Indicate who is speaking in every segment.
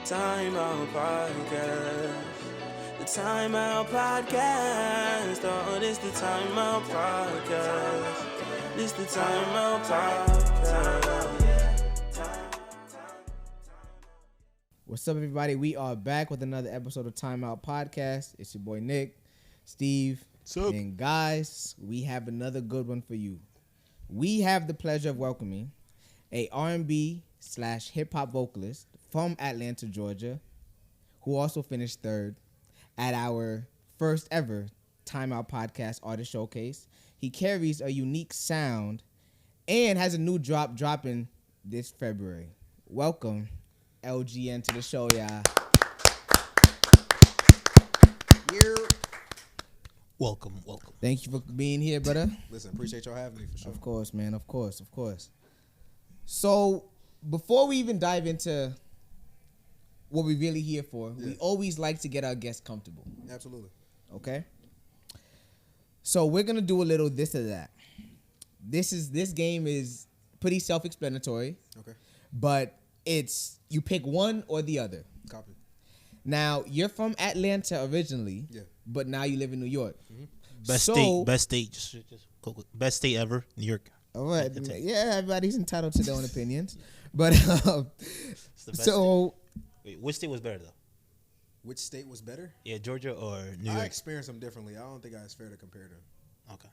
Speaker 1: Timeout Podcast. The Timeout Podcast. Oh, this the Timeout Podcast. This the Timeout Podcast.
Speaker 2: What's up, everybody? We are back with another episode of Timeout Podcast. It's your boy Nick, Steve, and guys, we have another good one for you. We have the pleasure of welcoming a R&B/hip-hop vocalist from Atlanta, Georgia, who also finished third at our first ever Timeout Podcast Artist Showcase. He carries a unique sound and has a new drop dropping this February. Welcome, LGN, to the show, y'all.
Speaker 3: Welcome.
Speaker 2: Thank you for being here, brother.
Speaker 4: Listen, appreciate y'all having me for sure.
Speaker 2: Of course, man. Of course. So, before we even dive into what we're really here for, we always like to get our guests comfortable.
Speaker 4: Absolutely.
Speaker 2: Okay? So, we're going to do a little this or that. This game is pretty self-explanatory.
Speaker 4: Okay.
Speaker 2: But it's you pick one or the other.
Speaker 4: Copy.
Speaker 2: Now, you're from Atlanta originally, but now you live in New York.
Speaker 4: Mm-hmm.
Speaker 3: Best state, just best state ever, New York.
Speaker 2: All right, yeah, everybody's entitled to their own opinions, but
Speaker 3: so wait, which state was better though?
Speaker 4: Which state was better?
Speaker 3: Yeah, Georgia or New York?
Speaker 4: I experienced them differently. I don't think it's fair to compare them.
Speaker 3: Okay,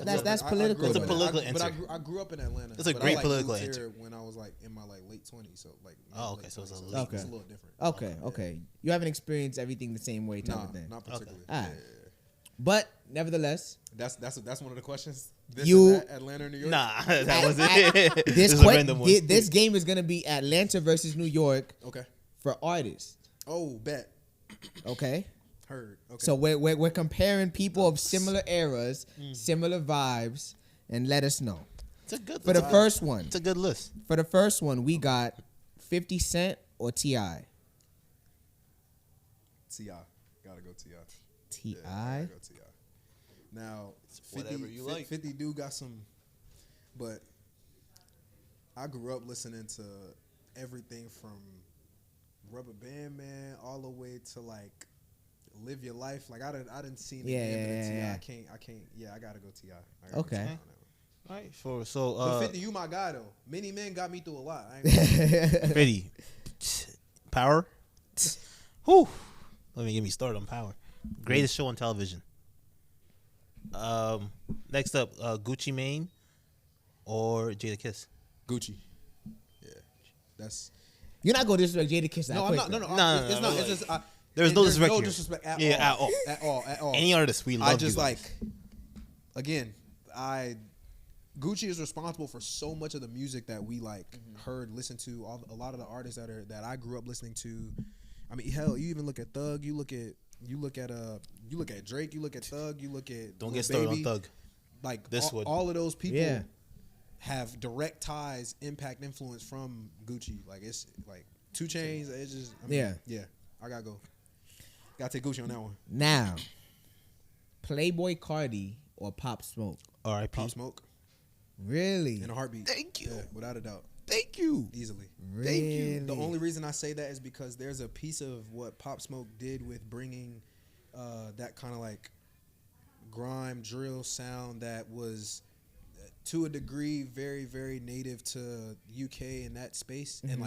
Speaker 2: that's political.
Speaker 3: It's a political answer.
Speaker 4: But I grew up in Atlanta.
Speaker 3: It's a great political
Speaker 4: moved
Speaker 3: answer.
Speaker 4: here when I was in my late 20s, so
Speaker 3: okay, so it's
Speaker 4: it's a little different.
Speaker 2: Okay. You haven't experienced everything the same way, type of thing.
Speaker 4: Not particularly.
Speaker 2: Okay. Yeah. But nevertheless,
Speaker 4: that's one of the questions. Atlanta or New York?
Speaker 3: Nah, that was it.
Speaker 2: This game is gonna be Atlanta versus New York.
Speaker 4: Okay.
Speaker 2: For artists.
Speaker 4: Oh, bet.
Speaker 2: Okay.
Speaker 4: Heard. Okay.
Speaker 2: So we're comparing people of similar eras, similar vibes, and let us know.
Speaker 3: It's a good.
Speaker 2: For the first one,
Speaker 3: it's a good list.
Speaker 2: For the first one, we got 50 Cent or T.I.
Speaker 4: T.I. Gotta go T.I.
Speaker 2: T.I.
Speaker 4: Gotta go T.I. Now, 50,
Speaker 3: whatever you like.
Speaker 4: 50 do got some, but I grew up listening to everything from Rubber Band Man all the way to Live Your Life. I didn't see the T.I. I can't. I gotta go T.I.
Speaker 2: Okay.
Speaker 3: All right. So
Speaker 4: but 50, you my guy though. Many men got me through a lot.
Speaker 3: 50, Power. Whew. Let me get me started on Power. Greatest show on television. Next up, Gucci Mane or Jadakiss.
Speaker 4: Gucci. Yeah, that's.
Speaker 2: You're not going to disrespect Jadakiss.
Speaker 4: No, I'm not. No. It's not. It's just.
Speaker 3: There's no disrespect.
Speaker 4: No disrespect at all. At all.
Speaker 3: Any artist we love.
Speaker 4: I just again, Gucci is responsible for so much of the music that we heard, listened to. A lot of the artists that I grew up listening to. I mean, hell, you even look at Thug. You look at Drake. You look at Thug. You look at
Speaker 3: Don't get started on Thug.
Speaker 4: All of those people have direct ties, impact, influence from Gucci. It's 2 Chainz. It's just yeah. I gotta go. Gotta take Gucci on that one.
Speaker 2: Now, Playboy Cardi or Pop Smoke?
Speaker 3: R.I.P.
Speaker 4: Pop Smoke.
Speaker 2: Really?
Speaker 4: In a heartbeat.
Speaker 3: Thank you.
Speaker 4: Yeah, without a doubt.
Speaker 3: Thank you.
Speaker 4: Easily.
Speaker 2: Really?
Speaker 4: Thank you. The only reason I say that is because there's a piece of what Pop Smoke did with bringing that kind of grime drill sound that was to a degree very, very native to UK in that space and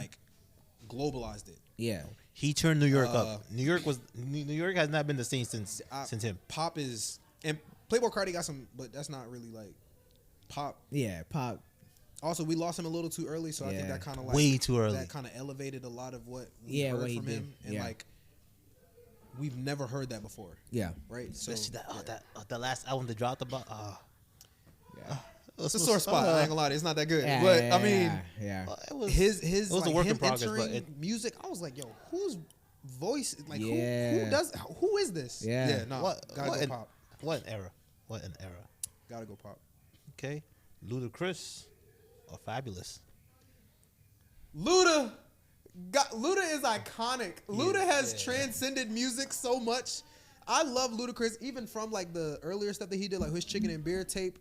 Speaker 4: globalized it.
Speaker 2: Yeah.
Speaker 3: He turned New York up. New York has not been the same since him.
Speaker 4: Pop is, and Playboy Cardi got some, but that's not really Pop.
Speaker 2: Yeah, Pop.
Speaker 4: Also, we lost him a little too early, so I think that kind of
Speaker 3: way too early.
Speaker 4: That kind of elevated a lot of what we heard from him, and we've never heard that before.
Speaker 2: Yeah,
Speaker 4: right. So
Speaker 3: especially that last album that dropped about.
Speaker 4: It's a sore spot. I ain't gonna lie, it's not that good. But I mean,
Speaker 3: it was
Speaker 4: his
Speaker 3: a work in progress.
Speaker 4: Entering music, I was like, yo, whose voice? Who is this?
Speaker 2: Yeah.
Speaker 4: No, gotta go Pop.
Speaker 3: What an era.
Speaker 4: Gotta go Pop.
Speaker 3: Okay, Ludacris or Fabulous.
Speaker 4: Luda is iconic. Luda has transcended music so much. I love Ludacris, even from the earlier stuff that he did, his Chicken and Beer tape.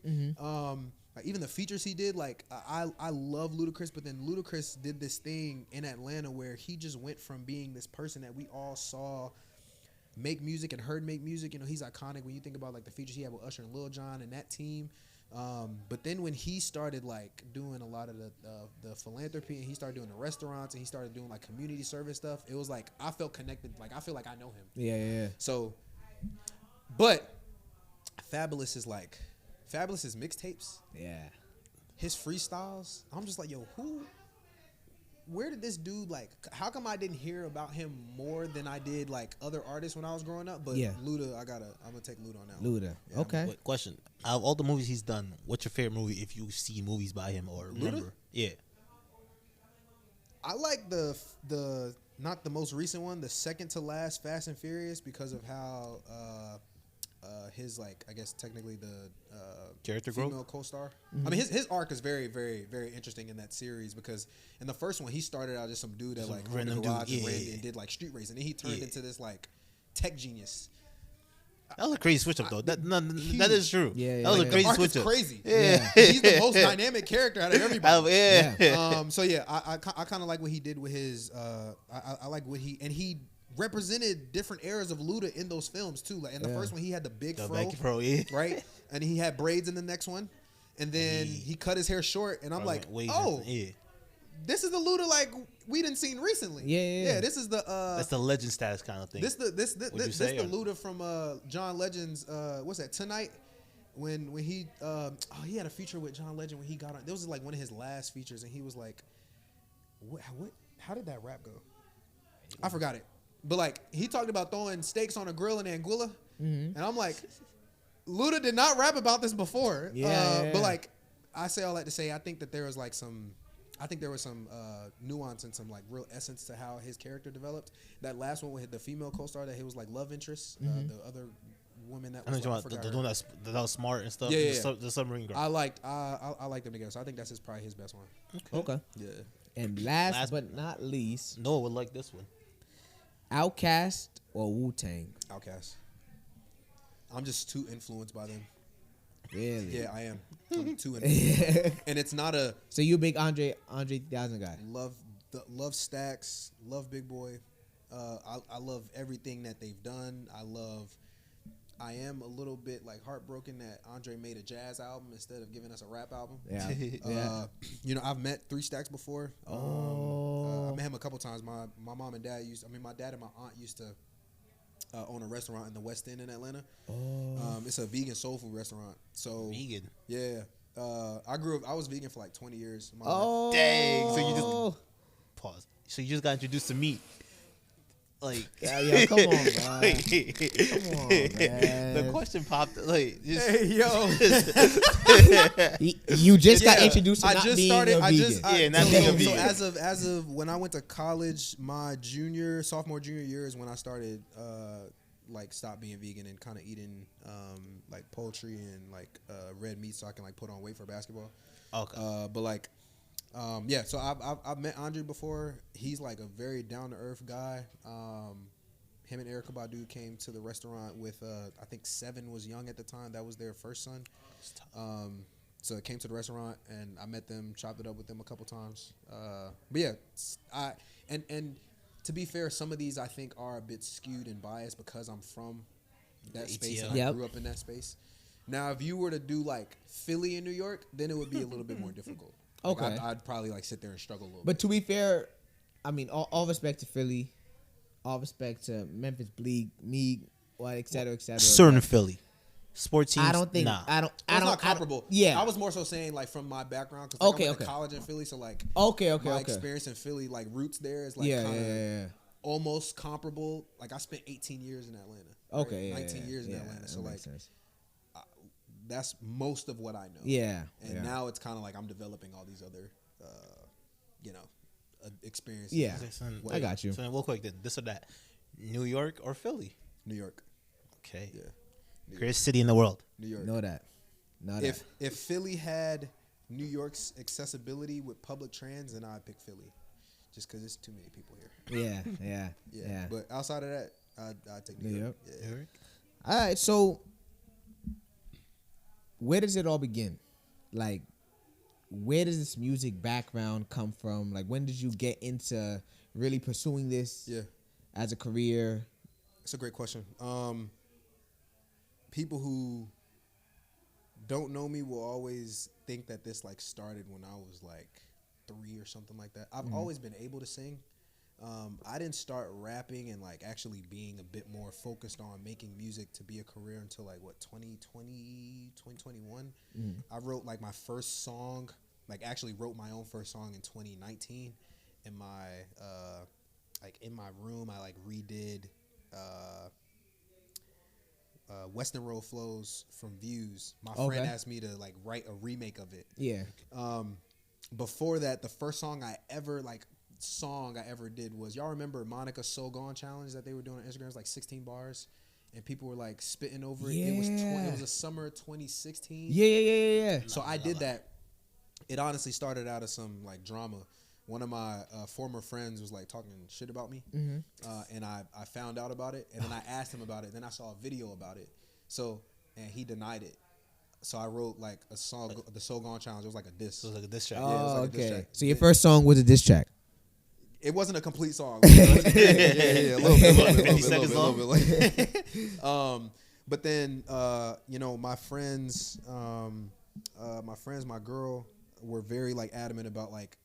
Speaker 4: even the features he did, like I love Ludacris, but then Ludacris did this thing in Atlanta where he just went from being this person that we all saw make music and heard make music. You know, he's iconic when you think about like the features he had with Usher and Lil Jon and that team. But then when he started like doing a lot of the philanthropy and he started doing the restaurants and he started doing like community service stuff, it was like I felt connected. Like I feel like I know him.
Speaker 2: Yeah.
Speaker 4: So, but Fabulous is mixtapes.
Speaker 2: Yeah.
Speaker 4: His freestyles. I'm just like, yo, where did this dude, like, how come I didn't hear about him more than I did, like, other artists when I was growing up? But
Speaker 2: yeah.
Speaker 4: Luda, I'm going to take Luda on that
Speaker 2: one.
Speaker 4: Luda.
Speaker 2: Yeah, okay.
Speaker 3: Wait, question. Out of all the movies he's done, what's your favorite movie if you see movies by him or remember?
Speaker 4: Luda?
Speaker 3: Yeah.
Speaker 4: I like the not the most recent one, the second to last Fast and Furious because of how his, like, I guess technically the
Speaker 3: character
Speaker 4: female
Speaker 3: growth
Speaker 4: co-star. Mm-hmm. I mean, his arc is very, very, very interesting in that series because in the first one he started out as some dude that like ran the garage and did like street racing, and then he turned into this like tech genius.
Speaker 3: That was a crazy switch up though. That is true.
Speaker 2: Yeah,
Speaker 3: that was a crazy switch up.
Speaker 4: Crazy.
Speaker 2: Yeah.
Speaker 4: He's the most dynamic character out of everybody.
Speaker 3: Yeah.
Speaker 4: So yeah, I kind of like what he did with his. I like what he represented different eras of Luda in those films too. Like in the first one, he had the big fro, right? And he had braids in the next one, and then he cut his hair short. And I'm like, oh, this is the Luda like we didn't seen recently. Yeah. This is the
Speaker 3: that's the legend status kind of thing.
Speaker 4: This the Luda from John Legend's what's that Tonight. When he he had a feature with John Legend when he got on. This was like one of his last features, and he was like, what how did that rap go? I forgot it. But, like, he talked about throwing steaks on a grill in Anguilla. Mm-hmm. And I'm like, Luda did not rap about this before. But, like, I say all that to say I think that there was, like, some nuance and some, like, real essence to how his character developed. That last one with the female co-star that he was, like, love interest. The other woman that was, like,
Speaker 3: the one that was smart and stuff.
Speaker 4: Yeah.
Speaker 3: The submarine girl.
Speaker 4: I liked them together. So I think that's probably his best one.
Speaker 2: Okay.
Speaker 4: Yeah.
Speaker 2: And last but not least.
Speaker 3: Noah would like this one.
Speaker 2: Outkast or Wu-Tang?
Speaker 4: Outkast. I'm just too influenced by them.
Speaker 2: Really?
Speaker 4: Yeah, I am. I'm too influenced. And it's not a...
Speaker 2: So you a big Andre 3000 guy?
Speaker 4: Love Stacks. Love Big Boy. I love everything that they've done. I am a little bit like heartbroken that Andre made a jazz album instead of giving us a rap album.
Speaker 2: Yeah.
Speaker 4: You know, I've met 3 Stacks before. I met him a couple times. My mom and dad my dad and my aunt used to own a restaurant in the West End in Atlanta. It's a vegan soul food restaurant. So
Speaker 3: vegan.
Speaker 4: Yeah. I was vegan for like 20 years.
Speaker 3: Dang. So you just pause. So you just got introduced to meat. Like,
Speaker 2: yeah, come on, man. Come on, man.
Speaker 3: The question popped. Like, just,
Speaker 4: hey, yo,
Speaker 2: you just got introduced to not being a vegan.
Speaker 3: Not being a vegan.
Speaker 4: So as of when I went to college, my sophomore junior year is when I started like stop being vegan and kind of eating like poultry and like red meat so I can like put on weight for basketball.
Speaker 3: Okay.
Speaker 4: But like. So I've met Andre before. He's like a very down to earth guy. Him and Erykah Badu came to the restaurant with I think 7 was young at the time. That was their first son. So it came to the restaurant and I met them, chopped it up with them a couple times. But yeah, and to be fair, some of these I think are a bit skewed and biased because I'm from that space and I grew up in that space. Now, if you were to do like Philly in New York, then it would be a little bit more difficult.
Speaker 2: Okay.
Speaker 4: Like I'd probably like sit there and struggle a little bit.
Speaker 2: But to be fair, I mean, all respect to Philly, all respect to Memphis Bleak, Meek, et cetera, et cetera.
Speaker 3: Certain Philly sports teams.
Speaker 2: I don't think.
Speaker 3: Nah.
Speaker 2: I don't.
Speaker 4: It's not comparable.
Speaker 2: Yeah.
Speaker 4: I was more so saying like from my background because I went to college in Philly, so like my experience in Philly, like roots there is like almost comparable. Like I spent 18 years in Atlanta. Right? 19 years in Atlanta. So like. That's most of what I know.
Speaker 2: Yeah.
Speaker 4: And now it's kind of like I'm developing all these other, experiences.
Speaker 2: Yeah. I got you.
Speaker 3: So then real quick, then, this or that. New York or Philly?
Speaker 4: New York.
Speaker 3: Okay.
Speaker 4: Yeah.
Speaker 3: Greatest city in the world.
Speaker 4: New York.
Speaker 2: Know that.
Speaker 4: If Philly had New York's accessibility with public trans, then I'd pick Philly. Just because there's too many people here.
Speaker 2: Yeah.
Speaker 4: But outside of that, I'd take New York. Yeah.
Speaker 2: All right, so... where does it all begin? like, where does this music background come from? Like, when did you get into really pursuing this as a career?
Speaker 4: It's a great question. People who don't know me will always think that this like started when I was like 3 or something like that. I've always been able to sing. I didn't start rapping and like actually being a bit more focused on making music to be a career until like 2020, 2021. I wrote like my first song, like actually wrote my own first song in 2019 in my like in my room. I like redid Western Road Flows from Views. My friend asked me to like write a remake of it.
Speaker 2: Yeah.
Speaker 4: Before that, the first song I ever did was, y'all remember Monica's So Gone challenge that they were doing on Instagram? It was like 16 bars and people were like spitting over it.
Speaker 2: Yeah.
Speaker 4: It was a summer of 2016.
Speaker 2: Yeah.
Speaker 4: So I did that. It honestly started out as some like drama. One of my former friends was like talking shit about me, and I found out about it, and then I asked him about it. Then I saw a video about it, and he denied it. So I wrote like a song, the So Gone challenge. It was like a diss.
Speaker 3: So it was like a diss track.
Speaker 2: Oh,
Speaker 4: it was like a diss
Speaker 2: okay.
Speaker 4: track.
Speaker 2: So your first song was a diss track.
Speaker 4: It wasn't a complete song. A little bit. But then, my friends, my girl, were very like adamant about like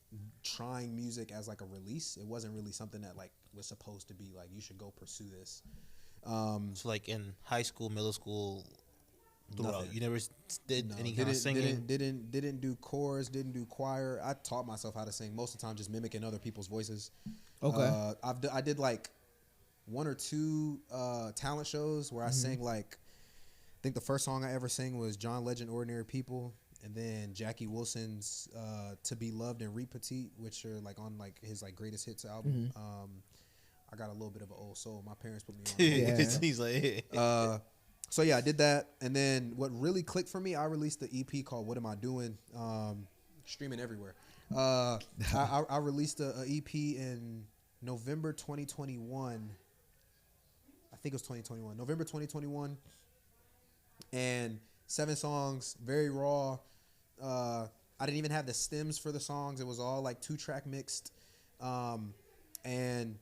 Speaker 4: trying music as like a release. It wasn't really something that like was supposed to be like you should go pursue this.
Speaker 3: So like in high school, middle school, throughout,
Speaker 4: Nothing.
Speaker 3: you never did any kind of singing?
Speaker 4: Didn't do chorus, didn't do choir. I taught myself how to sing most of the time, just mimicking other people's voices.
Speaker 2: Okay.
Speaker 4: I did like 1 or 2 talent shows where I sang like, I think the first song I ever sang was John Legend, Ordinary People, and then Jackie Wilson's To Be Loved and Repetit, which are like on like his like greatest hits album. I got a little bit of an old soul. My parents put me on.
Speaker 3: He's like,
Speaker 4: So yeah, I did that, and then what really clicked for me, I released the EP called "What Am I Doing," streaming everywhere. I released a EP in November 2021. I think it was 2021, November 2021, and 7 songs, very raw. I didn't even have the stems for the songs; it was all like 2-track mixed, and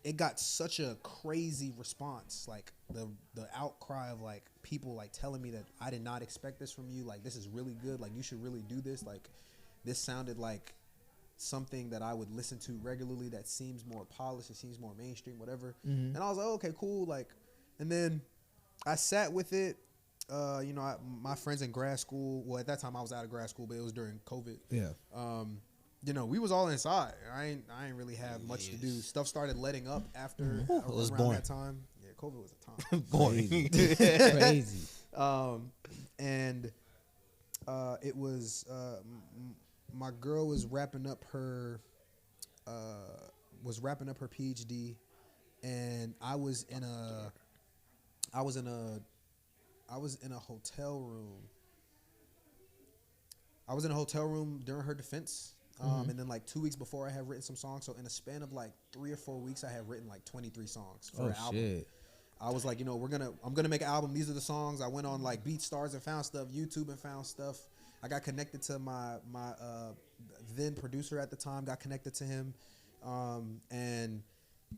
Speaker 4: it got such a crazy response, like the outcry of like people like telling me that I did not expect this from you, like this is really good, like you should really do this, like this sounded like something that I would listen to regularly, that seems more polished, it seems more mainstream, whatever. And I was like, okay, cool, like, and then I sat with it. My friends in grad school, well at that time I was out of grad school, but it was during COVID. We was all inside. I ain't really have much to do. Stuff started letting up after around that time. Yeah, COVID was a time.
Speaker 3: boring.
Speaker 2: Crazy.
Speaker 4: It was my girl was wrapping up her PhD, and I was in a hotel room. I was in a hotel room during her defense. And then like 2 weeks before I had written some songs. So in a span of like 3 or 4 weeks, I had written like 23 songs for an album.
Speaker 2: Shit.
Speaker 4: I was like, I'm gonna make an album. These are the songs. I went on like BeatStars and found stuff, YouTube and found stuff. I got connected to my then producer at the time. Got connected to him, and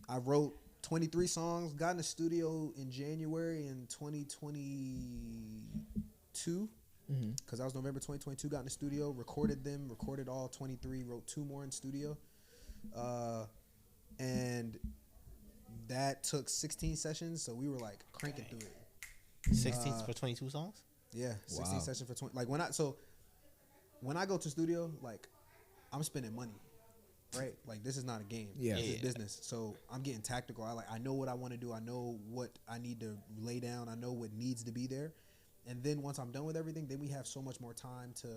Speaker 4: I wrote 23 songs. Got in the studio in January in 2022. Because I was November 2022, got in the studio, recorded all 23, wrote 2 more in studio. And that took 16 sessions, so we were like cranking through it.
Speaker 3: 16 for 22 songs?
Speaker 4: Yeah, 16 sessions for 20. Like when I go to studio, like I'm spending money, right? Like this is not a game.
Speaker 2: Yeah.
Speaker 4: This is business. So I'm getting tactical. I know what I want to do. I know what I need to lay down. I know what needs to be there. And then once I'm done with everything, then we have so much more time to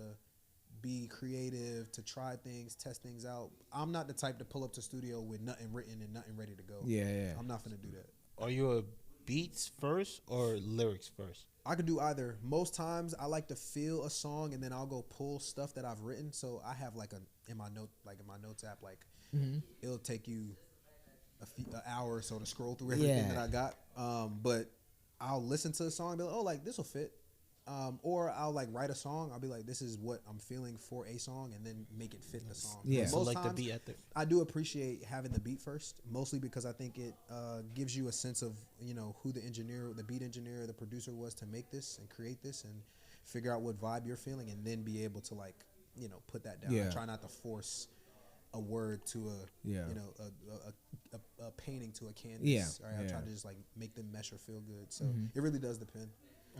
Speaker 4: be creative, to try things, test things out. I'm not the type to pull up to studio with nothing written and nothing ready to go.
Speaker 2: Yeah.
Speaker 4: I'm not gonna do that.
Speaker 3: Are you a beats first or lyrics first?
Speaker 4: I could do either. Most times I like to feel a song and then I'll go pull stuff that I've written. So I have like in my notes app, like it'll take you an hour or so to scroll through everything that I got. But I'll listen to a song and be like, oh, like this will fit. Or I'll like write a song. I'll be like, this is what I'm feeling for a song, and then make it fit the song.
Speaker 2: Yeah.
Speaker 4: Most
Speaker 3: So like the
Speaker 4: times,
Speaker 3: beat at the
Speaker 4: I do appreciate having the beat first, mostly because I think it gives you a sense of, you know, who the engineer, the beat engineer, the producer was to make this and create this, and figure out what vibe you're feeling, and then be able to like, you know, put that down.
Speaker 2: Yeah.
Speaker 4: I try not to force a word to a,
Speaker 2: Yeah.
Speaker 4: you know, a painting to a canvas.
Speaker 2: Yeah.
Speaker 4: Right? I try
Speaker 2: Yeah.
Speaker 4: to just like make them mesh or feel good. So
Speaker 2: Mhm.
Speaker 4: it really does depend.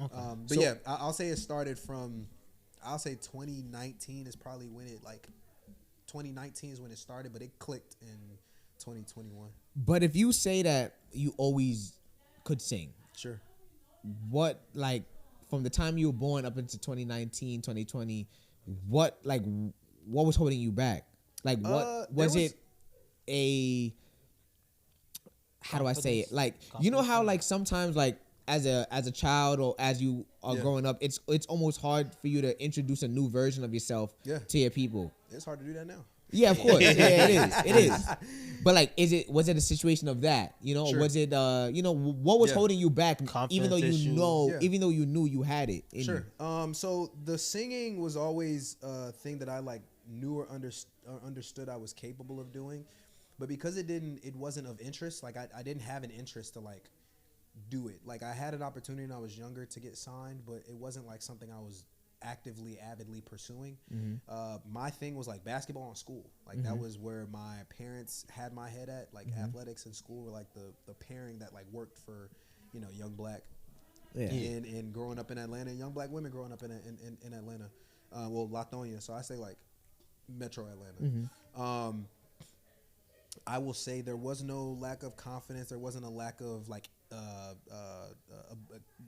Speaker 3: okay.
Speaker 4: But
Speaker 2: So-
Speaker 4: yeah, I'll say it started from, I'll say 2019 is probably when it like, 2019 is when it started, but it clicked in 2021.
Speaker 2: But if you say that you always could sing,
Speaker 4: Sure.
Speaker 2: what, like, from the time you were born up into 2019, 2020, what was holding you back? Like, what
Speaker 4: there
Speaker 2: was
Speaker 4: was-
Speaker 2: it a, how do I say it?
Speaker 3: Confidence.
Speaker 2: Like, you know how
Speaker 3: Confidence.
Speaker 2: like sometimes like as a child or as you are
Speaker 4: Yeah.
Speaker 2: growing up, it's almost hard for you to introduce a new version of yourself
Speaker 4: Yeah.
Speaker 2: to your people.
Speaker 4: It's hard to do that now.
Speaker 2: Yeah, of course. Yeah, it is. But like, was it a situation of that? You know, or
Speaker 4: Sure.
Speaker 2: was it what was
Speaker 4: Yeah.
Speaker 2: holding you back?
Speaker 3: Confidence
Speaker 2: Even though you
Speaker 3: issue.
Speaker 2: know,
Speaker 4: Yeah.
Speaker 2: even though you knew you had it. In
Speaker 4: Sure.
Speaker 2: You.
Speaker 4: So the singing was always a thing that I like knew or understood I was capable of doing, but because it wasn't of interest. Like I didn't have an interest to like do it. Like I had an opportunity when I was younger to get signed, but it wasn't like something I was avidly pursuing. My thing was like basketball in school. Like that was where my parents had my head at. Like athletics in school were like the pairing that like worked for, you know, young black.
Speaker 2: Yeah.
Speaker 4: And growing up in Atlanta, young black women growing up in Atlanta, well, Latonia, so I say like Metro Atlanta. I will say there was no lack of confidence. There wasn't a lack of like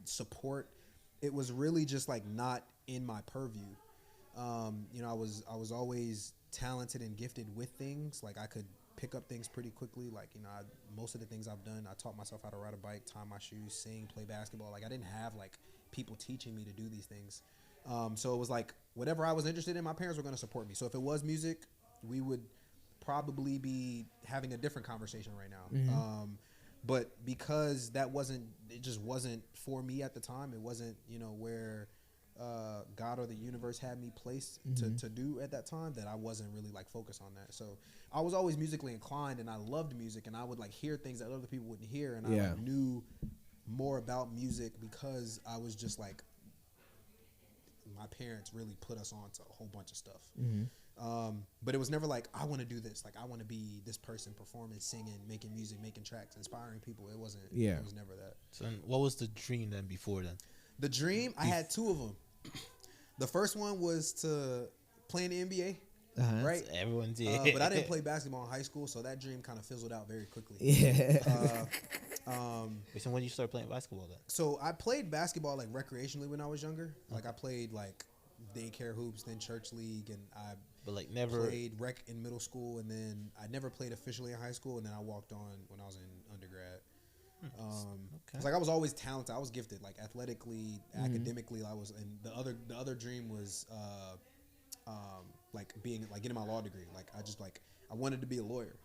Speaker 4: support. It was really just like not in my purview. You know, I was always talented and gifted with things. Like I could pick up things pretty quickly. Like, you know, most of the things I've done, I taught myself how to ride a bike, tie my shoes, sing, play basketball. Like I didn't have like people teaching me to do these things. So it was like whatever I was interested in, my parents were going to support me. So if it was music, we would probably be having a different conversation right now. But because it just wasn't for me at the time. It wasn't, you know, where God or the universe had me placed to do at that time, that I wasn't really like focused on that. So I was always musically inclined, and I loved music, and I would like hear things that other people wouldn't hear, and I like, knew more about music because I was just like, my parents really put us on to a whole bunch of stuff. But it was never like, I want to do this. Like, I want to be this person performing, singing, making music, making tracks, inspiring people. It wasn't.
Speaker 2: Yeah.
Speaker 4: It was never that.
Speaker 3: So then what was the dream then before then?
Speaker 4: The dream, I had two of them. The first one was to play in the NBA, right?
Speaker 3: Everyone's
Speaker 4: But I didn't play basketball in high school, so that dream kind of fizzled out very quickly.
Speaker 2: Yeah.
Speaker 3: Wait, so when you start playing basketball then?
Speaker 4: So I played basketball like recreationally when I was younger. Like I played like daycare hoops, then church league, and I
Speaker 3: But like never.
Speaker 4: played rec in middle school, and then I never played officially in high school, and then I walked on when I was in undergrad. It's like I was always talented. I was gifted, like athletically, academically. I was, and the other dream was like being like getting my law degree. Like I wanted to be a lawyer.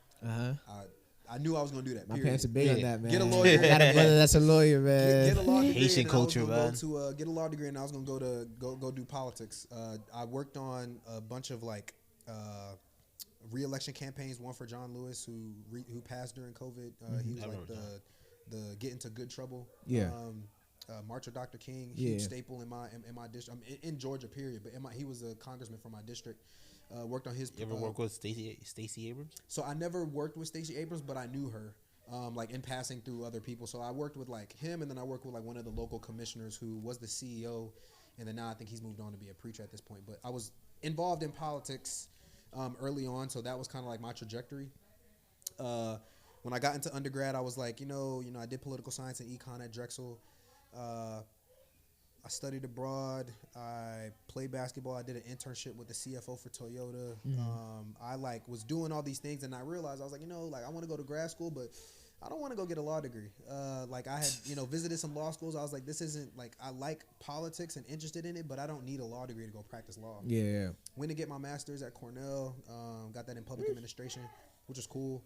Speaker 4: I knew I was gonna do that.
Speaker 2: My
Speaker 4: period.
Speaker 2: parents are big on that, man.
Speaker 4: Get a lawyer.
Speaker 2: I got a brother that's a lawyer, man.
Speaker 4: Get a law degree.
Speaker 3: Haitian
Speaker 4: and I was
Speaker 3: culture,
Speaker 4: gonna
Speaker 3: man.
Speaker 4: Go to get a law degree, and I was gonna go do politics. I worked on a bunch of like re-election campaigns. One for John Lewis, who passed during COVID. He was like the get into good trouble.
Speaker 2: Yeah.
Speaker 4: March of Dr. King,
Speaker 2: Yeah.
Speaker 4: huge staple in my district. In Georgia, period. But he was a congressman from my district. Worked on his.
Speaker 3: You ever work with Stacey Abrams?
Speaker 4: So I never worked with Stacey Abrams, but I knew her, like in passing through other people. So I worked with like him, and then I worked with like one of the local commissioners who was the CEO, and then now I think he's moved on to be a preacher at this point. But I was involved in politics early on, so that was kind of like my trajectory. When I got into undergrad, I was like, you know, I did political science and econ at Drexel. I studied abroad. I played basketball. I did an internship with the CFO for Toyota. I like was doing all these things, and I realized I was like, you know, like I want to go to grad school, but I don't want to go get a law degree. Like I had, visited some law schools. I was like, this isn't like I like politics and interested in it, but I don't need a law degree to go practice law.
Speaker 2: Yeah.
Speaker 4: Went to get my master's at Cornell. Got that in public administration, which was cool.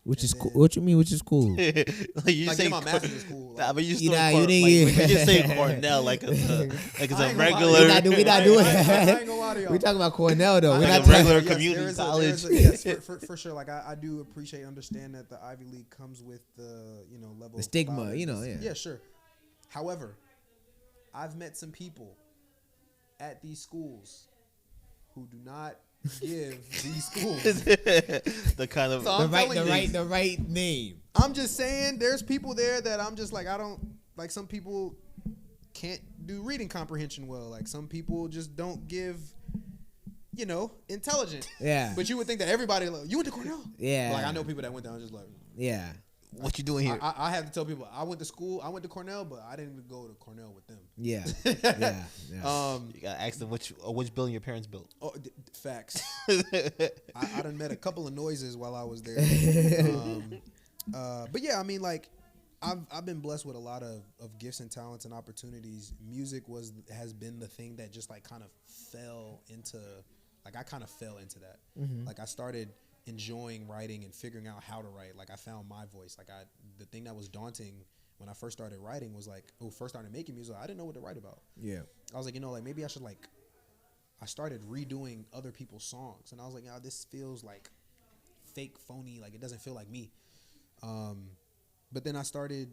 Speaker 2: Which is cool. What you mean? Which is cool?
Speaker 3: Like you
Speaker 4: Like
Speaker 3: say
Speaker 4: getting my master's is cool.
Speaker 3: Nah, but you still
Speaker 2: Nah,
Speaker 3: Cor-
Speaker 2: you
Speaker 3: like,
Speaker 2: didn't-
Speaker 3: when you say Cornell like it's a
Speaker 4: I ain't gonna lie to
Speaker 3: regular.
Speaker 4: you.
Speaker 2: We not doing
Speaker 4: I ain't gonna lie to y'all.
Speaker 2: We talking about Cornell though. We're
Speaker 3: Like
Speaker 2: not
Speaker 3: a regular
Speaker 2: talking-
Speaker 3: community college.
Speaker 4: Yes, for sure. Like I do appreciate, understand that the Ivy League comes with the level
Speaker 2: The
Speaker 4: of
Speaker 2: stigma,
Speaker 4: violence.
Speaker 2: yeah.
Speaker 4: Yeah, sure. However, I've met some people at these schools who do not give these schools.
Speaker 3: The kind of
Speaker 4: So I'm telling you.
Speaker 2: the right name.
Speaker 4: I'm just saying, there's people there that I'm just like, I don't like. Some people can't do reading comprehension well. Like some people just don't give, intelligent.
Speaker 2: Yeah.
Speaker 4: But you would think that everybody, you went to Cornell.
Speaker 2: Yeah.
Speaker 4: Like I know people that went there. I'm just like,
Speaker 2: Yeah.
Speaker 3: what you doing here?
Speaker 4: I have to tell people I went to Cornell, but I didn't go to Cornell with them.
Speaker 2: Yeah. Yeah.
Speaker 3: You gotta ask them which building your parents built.
Speaker 4: Oh, facts. I done met a couple of noises while I was there. But yeah, I mean, like, I've been blessed with a lot of gifts and talents and opportunities. Music has been the thing that just like kind of fell into, like I kind of fell into that.
Speaker 2: Mm-hmm.
Speaker 4: Like I started enjoying writing and figuring out how to write. Like I found my voice. Like the thing that was daunting when I first started writing was like, first started making music, I didn't know what to write about.
Speaker 2: Yeah.
Speaker 4: I was like, like maybe I should like. I started redoing other people's songs, and I was like, this feels like fake, phony. Like it doesn't feel like me. But then I started,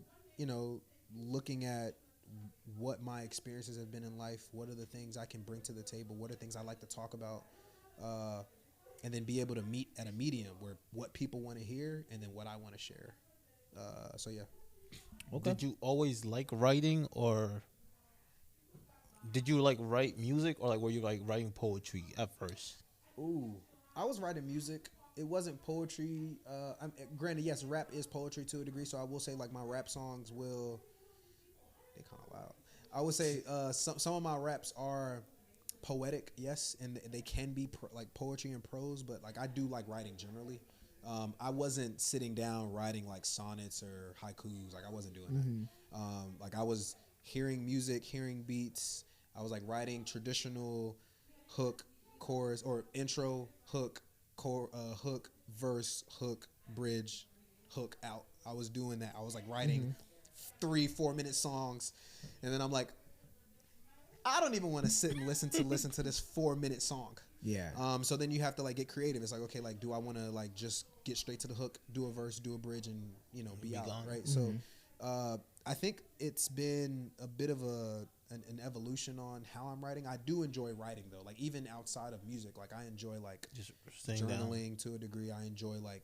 Speaker 4: looking at what my experiences have been in life. What are the things I can bring to the table? What are things I like to talk about? And then be able to meet at a medium where what people want to hear and then what I want to share. So yeah.
Speaker 3: Okay. Did you always like writing, or did you like write music, or like were you like writing poetry at first?
Speaker 4: Ooh, I was writing music. It wasn't poetry. Granted, yes, rap is poetry to a degree. So I will say, like, my rap songs they kind of loud. I would say some of my raps are poetic, yes, and they can be like poetry and prose. But like I do like writing generally. I wasn't sitting down writing like sonnets or haikus. Like I wasn't doing that. Like I was hearing music, hearing beats. I was like writing traditional hook, chorus, or intro, hook, hook, verse, hook, bridge, hook, out. I was doing that. I was like writing 3-4 minute songs, and then I'm like, I don't even want to sit and listen to this 4-minute song.
Speaker 2: Yeah.
Speaker 4: So then you have to like get creative. It's like, okay, like do I want to like just get straight to the hook, do a verse, do a bridge, and be out,
Speaker 3: gone.
Speaker 4: right? So I think it's been a bit of an evolution on how I'm writing. I do enjoy writing though, like even outside of music. Like I enjoy like
Speaker 3: Just sitting
Speaker 4: journaling
Speaker 3: down.
Speaker 4: to a degree. I enjoy like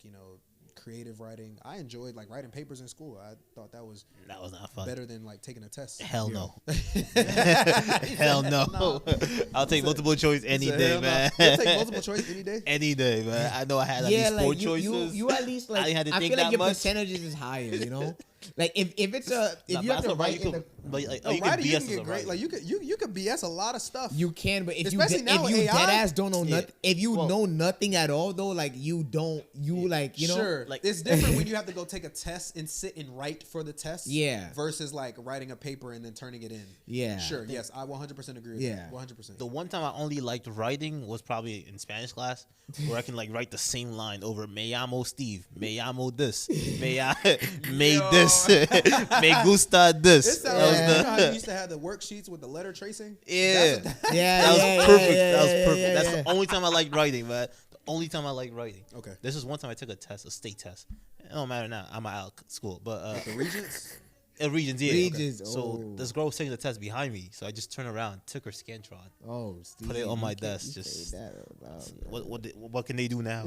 Speaker 4: creative writing. I enjoyed like writing papers in school. I thought that was
Speaker 3: not fun.
Speaker 4: better than like taking a test.
Speaker 3: Hell no. Hell no. I'll take multiple choice any day, man.
Speaker 4: You'll take multiple choice any day.
Speaker 3: Any day, man. I know I had at least 4 choices.
Speaker 2: You at least like
Speaker 3: I had to
Speaker 2: I
Speaker 3: think
Speaker 2: feel like
Speaker 3: that
Speaker 2: your
Speaker 3: much.
Speaker 2: percentages is higher, Like if it's if you have to write in the,
Speaker 3: you can
Speaker 4: Writing, you
Speaker 3: BS
Speaker 4: can
Speaker 3: as
Speaker 4: get
Speaker 3: a
Speaker 4: great.
Speaker 3: writer.
Speaker 4: Like you could BS a lot of stuff.
Speaker 2: you can, but if
Speaker 4: Especially now
Speaker 2: if
Speaker 4: with
Speaker 2: you
Speaker 4: AI,
Speaker 2: dead ass don't know
Speaker 3: yeah.
Speaker 2: nothing, if you know nothing at all though, like you don't like
Speaker 4: Sure.
Speaker 3: like-
Speaker 4: It's different when you have to go take a test and sit and write for the test.
Speaker 2: Yeah.
Speaker 4: Versus like writing a paper and then turning it in.
Speaker 2: Yeah.
Speaker 4: Sure. Yes, I 100% agree with
Speaker 2: Yeah.
Speaker 4: that. 100%.
Speaker 3: The one time I only liked writing was probably in Spanish class, where I can like write the same line over. Me llamo Steve. Me llamo this. Me this. Me gusta this.
Speaker 4: It sounds like, you know how you used to have the worksheets with the letter tracing?
Speaker 3: Yeah.
Speaker 2: Yeah,
Speaker 3: That was
Speaker 2: yeah,
Speaker 3: perfect.
Speaker 2: yeah,
Speaker 3: That was
Speaker 2: yeah,
Speaker 3: perfect.
Speaker 2: yeah,
Speaker 3: That's
Speaker 2: yeah.
Speaker 3: the only time I liked writing, man. The only time I liked writing.
Speaker 4: Okay.
Speaker 3: This is one time I took a test, a state test. It don't matter now. I'm out of school, but
Speaker 4: The Regents?
Speaker 3: Regions, yeah.
Speaker 2: Regents,
Speaker 3: So
Speaker 2: oh.
Speaker 3: this girl was taking the test behind me, so I just turned around, took her Scantron.
Speaker 2: Oh, Steve,
Speaker 3: Put it on
Speaker 2: you
Speaker 3: my
Speaker 2: can't-
Speaker 3: desk,
Speaker 2: you
Speaker 3: just-
Speaker 2: say that about-
Speaker 3: What can they do now?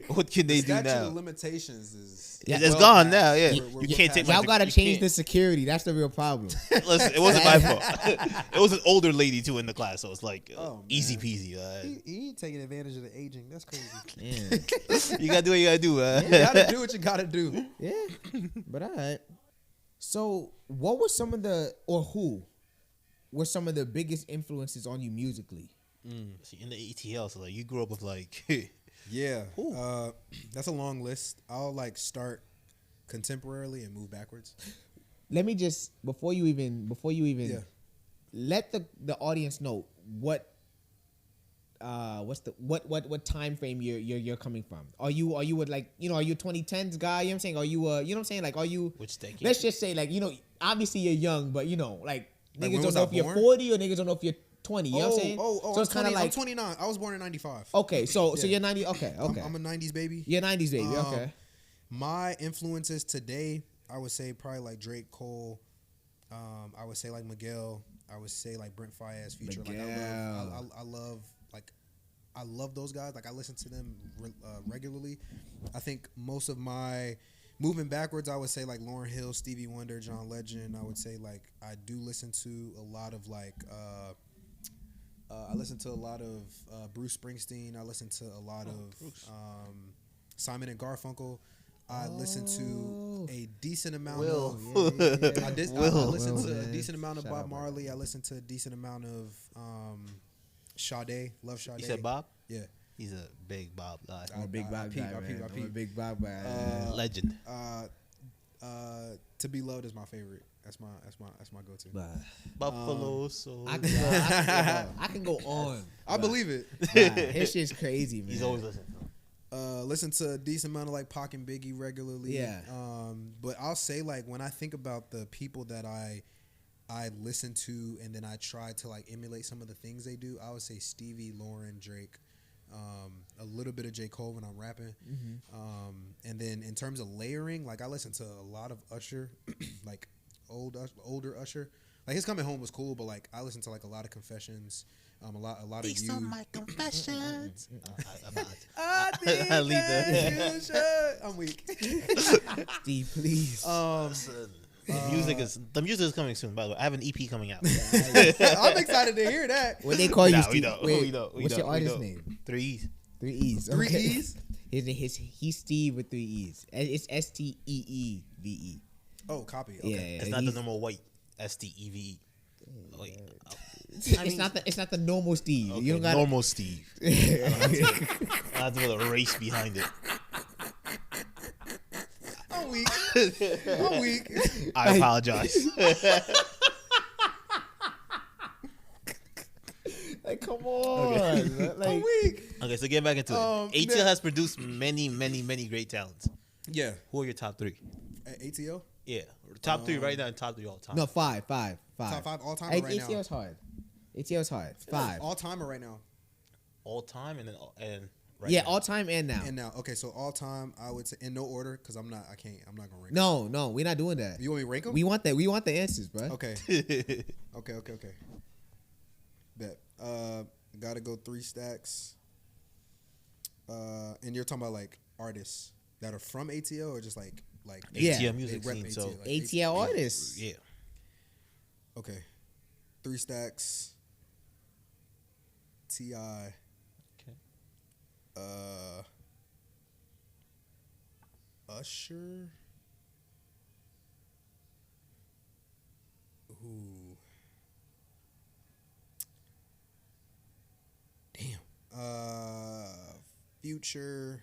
Speaker 3: What can they do
Speaker 4: Statute
Speaker 3: now?
Speaker 4: of limitations is
Speaker 2: Yeah,
Speaker 3: It's
Speaker 2: well,
Speaker 3: gone now. Yeah,
Speaker 4: we're
Speaker 3: you can't take.
Speaker 2: Y'all
Speaker 3: my
Speaker 2: gotta
Speaker 3: you
Speaker 2: change
Speaker 3: can't-
Speaker 2: the security. That's the real problem.
Speaker 3: Listen, it wasn't my fault. It was an older lady too in the class, so it's like
Speaker 4: Oh, man.
Speaker 3: easy peasy.
Speaker 4: He ain't taking advantage of the aging. That's crazy.
Speaker 2: Yeah.
Speaker 3: You gotta do what you gotta do.
Speaker 4: You gotta do what you gotta do.
Speaker 2: Yeah, but all right. So, what were some of the, or who were some of the biggest influences on you musically?
Speaker 3: See, in the ETL, so like you grew up with like
Speaker 4: Yeah. That's a long list. I'll like start contemporarily and move backwards.
Speaker 2: Let me just before you even
Speaker 4: Yeah.
Speaker 2: let the audience know what what time frame you're coming from? Are you with like, you know, are you a 2010s guy? You know what I'm saying? Are you you know what I'm saying? Like, are you?
Speaker 3: Which decade?
Speaker 2: Let's just say, like, you know, obviously you're young, but you know, like
Speaker 4: Like,
Speaker 2: niggas
Speaker 4: when
Speaker 2: don't
Speaker 4: was
Speaker 2: know
Speaker 4: I
Speaker 2: if you're
Speaker 4: born?
Speaker 2: 40 or niggas don't know if you're 20. You know what I'm saying?
Speaker 4: So
Speaker 2: it's kind of like
Speaker 4: I'm 29. I was born in 95.
Speaker 2: okay, so
Speaker 4: Yeah.
Speaker 2: you're 90. Okay.
Speaker 4: I'm a 90s baby.
Speaker 2: You're 90s baby. Okay.
Speaker 4: My influences today, I would say probably like Drake, Cole. I would say like Miguel. I would say like Brent Faiyaz, Future. Like I love those guys. Like I listen to them regularly. I think most of my moving backwards, I would say like Lauryn Hill, Stevie Wonder, John Legend. I would say like I do listen to a lot of like I listen to a lot of Bruce Springsteen. I listen to a lot of Simon and Garfunkel. I listen to a decent amount of. I listen to a decent amount of Bob Marley. I listen to a decent amount of Sade. Love Sade.
Speaker 3: You said Bob?
Speaker 4: Yeah.
Speaker 3: He's a big Bob guy.
Speaker 2: I'm a big Bob guy, man. I'm a big Bob guy.
Speaker 3: Legend.
Speaker 4: To Be Loved is my favorite. That's my go-to.
Speaker 3: Buffalo Soul.
Speaker 2: I can go on.
Speaker 4: I believe it.
Speaker 2: His shit's crazy, man.
Speaker 3: He's always listening.
Speaker 4: Listen to a decent amount of like Pac and Biggie regularly.
Speaker 2: Yeah.
Speaker 4: But I'll say like when I think about the people that I listen to and then I try to like emulate some of the things they do, I would say Stevie, Lauren, Drake, a little bit of J. Cole when I'm rapping. And then in terms of layering, like I listen to a lot of Usher, like older Usher. Like his Coming Home was cool, but like I listen to like a lot of Confessions. A lot of
Speaker 3: These
Speaker 4: you.
Speaker 3: are my confessions.
Speaker 4: I leave that. I'm weak.
Speaker 2: Steve, please.
Speaker 3: The music is coming soon. By the way, I have an EP coming out.
Speaker 4: I'm excited to hear that.
Speaker 2: What they call you,
Speaker 3: Nah,
Speaker 2: Steve?
Speaker 3: we don't.
Speaker 2: What's your artist name?
Speaker 3: 3 E's.
Speaker 2: 3 E's.
Speaker 4: Three
Speaker 2: Okay.
Speaker 4: E's.
Speaker 2: He's Steve with 3 E's. It's Steeve.
Speaker 4: Oh, copy. Okay.
Speaker 2: Yeah,
Speaker 3: It's not the normal white Steve. Oh, yeah.
Speaker 2: It's not the normal Steve.
Speaker 3: Okay,
Speaker 2: You don't got
Speaker 3: normal Steve. I have to put a race behind it.
Speaker 4: I'm weak. I'm weak.
Speaker 3: I apologize.
Speaker 2: Like, come on.
Speaker 3: Okay.
Speaker 2: Like,
Speaker 4: I'm weak.
Speaker 3: Okay, so get back into it. ATL has produced many, many, many great talents.
Speaker 4: Yeah.
Speaker 3: Who are your top 3?
Speaker 4: At ATL?
Speaker 3: Yeah, top 3 right now and top 3 all time.
Speaker 2: no, five.
Speaker 4: Top 5 all time right now?
Speaker 2: ATL's hard. ATL's hard. 5.
Speaker 4: All time or right now?
Speaker 3: All time and right
Speaker 2: Yeah,
Speaker 3: now.
Speaker 2: all time and now.
Speaker 4: And now. Okay, so all time, I would say in no order because I'm not going to rank them.
Speaker 2: No, we're not doing that.
Speaker 4: You want me to rank them?
Speaker 2: We want that. We want the answers, bro.
Speaker 4: Okay. Okay. Bet. Gotta go 3 stacks. And you're talking about like artists that are from ATL or just like
Speaker 2: Yeah.
Speaker 3: ATL music
Speaker 4: they rep
Speaker 3: scene.
Speaker 4: ATL,
Speaker 3: So
Speaker 4: like
Speaker 2: ATL artists.
Speaker 3: yeah,
Speaker 4: Okay. 3 stacks. T.I.
Speaker 3: Okay.
Speaker 4: Usher. Ooh. Damn. Future.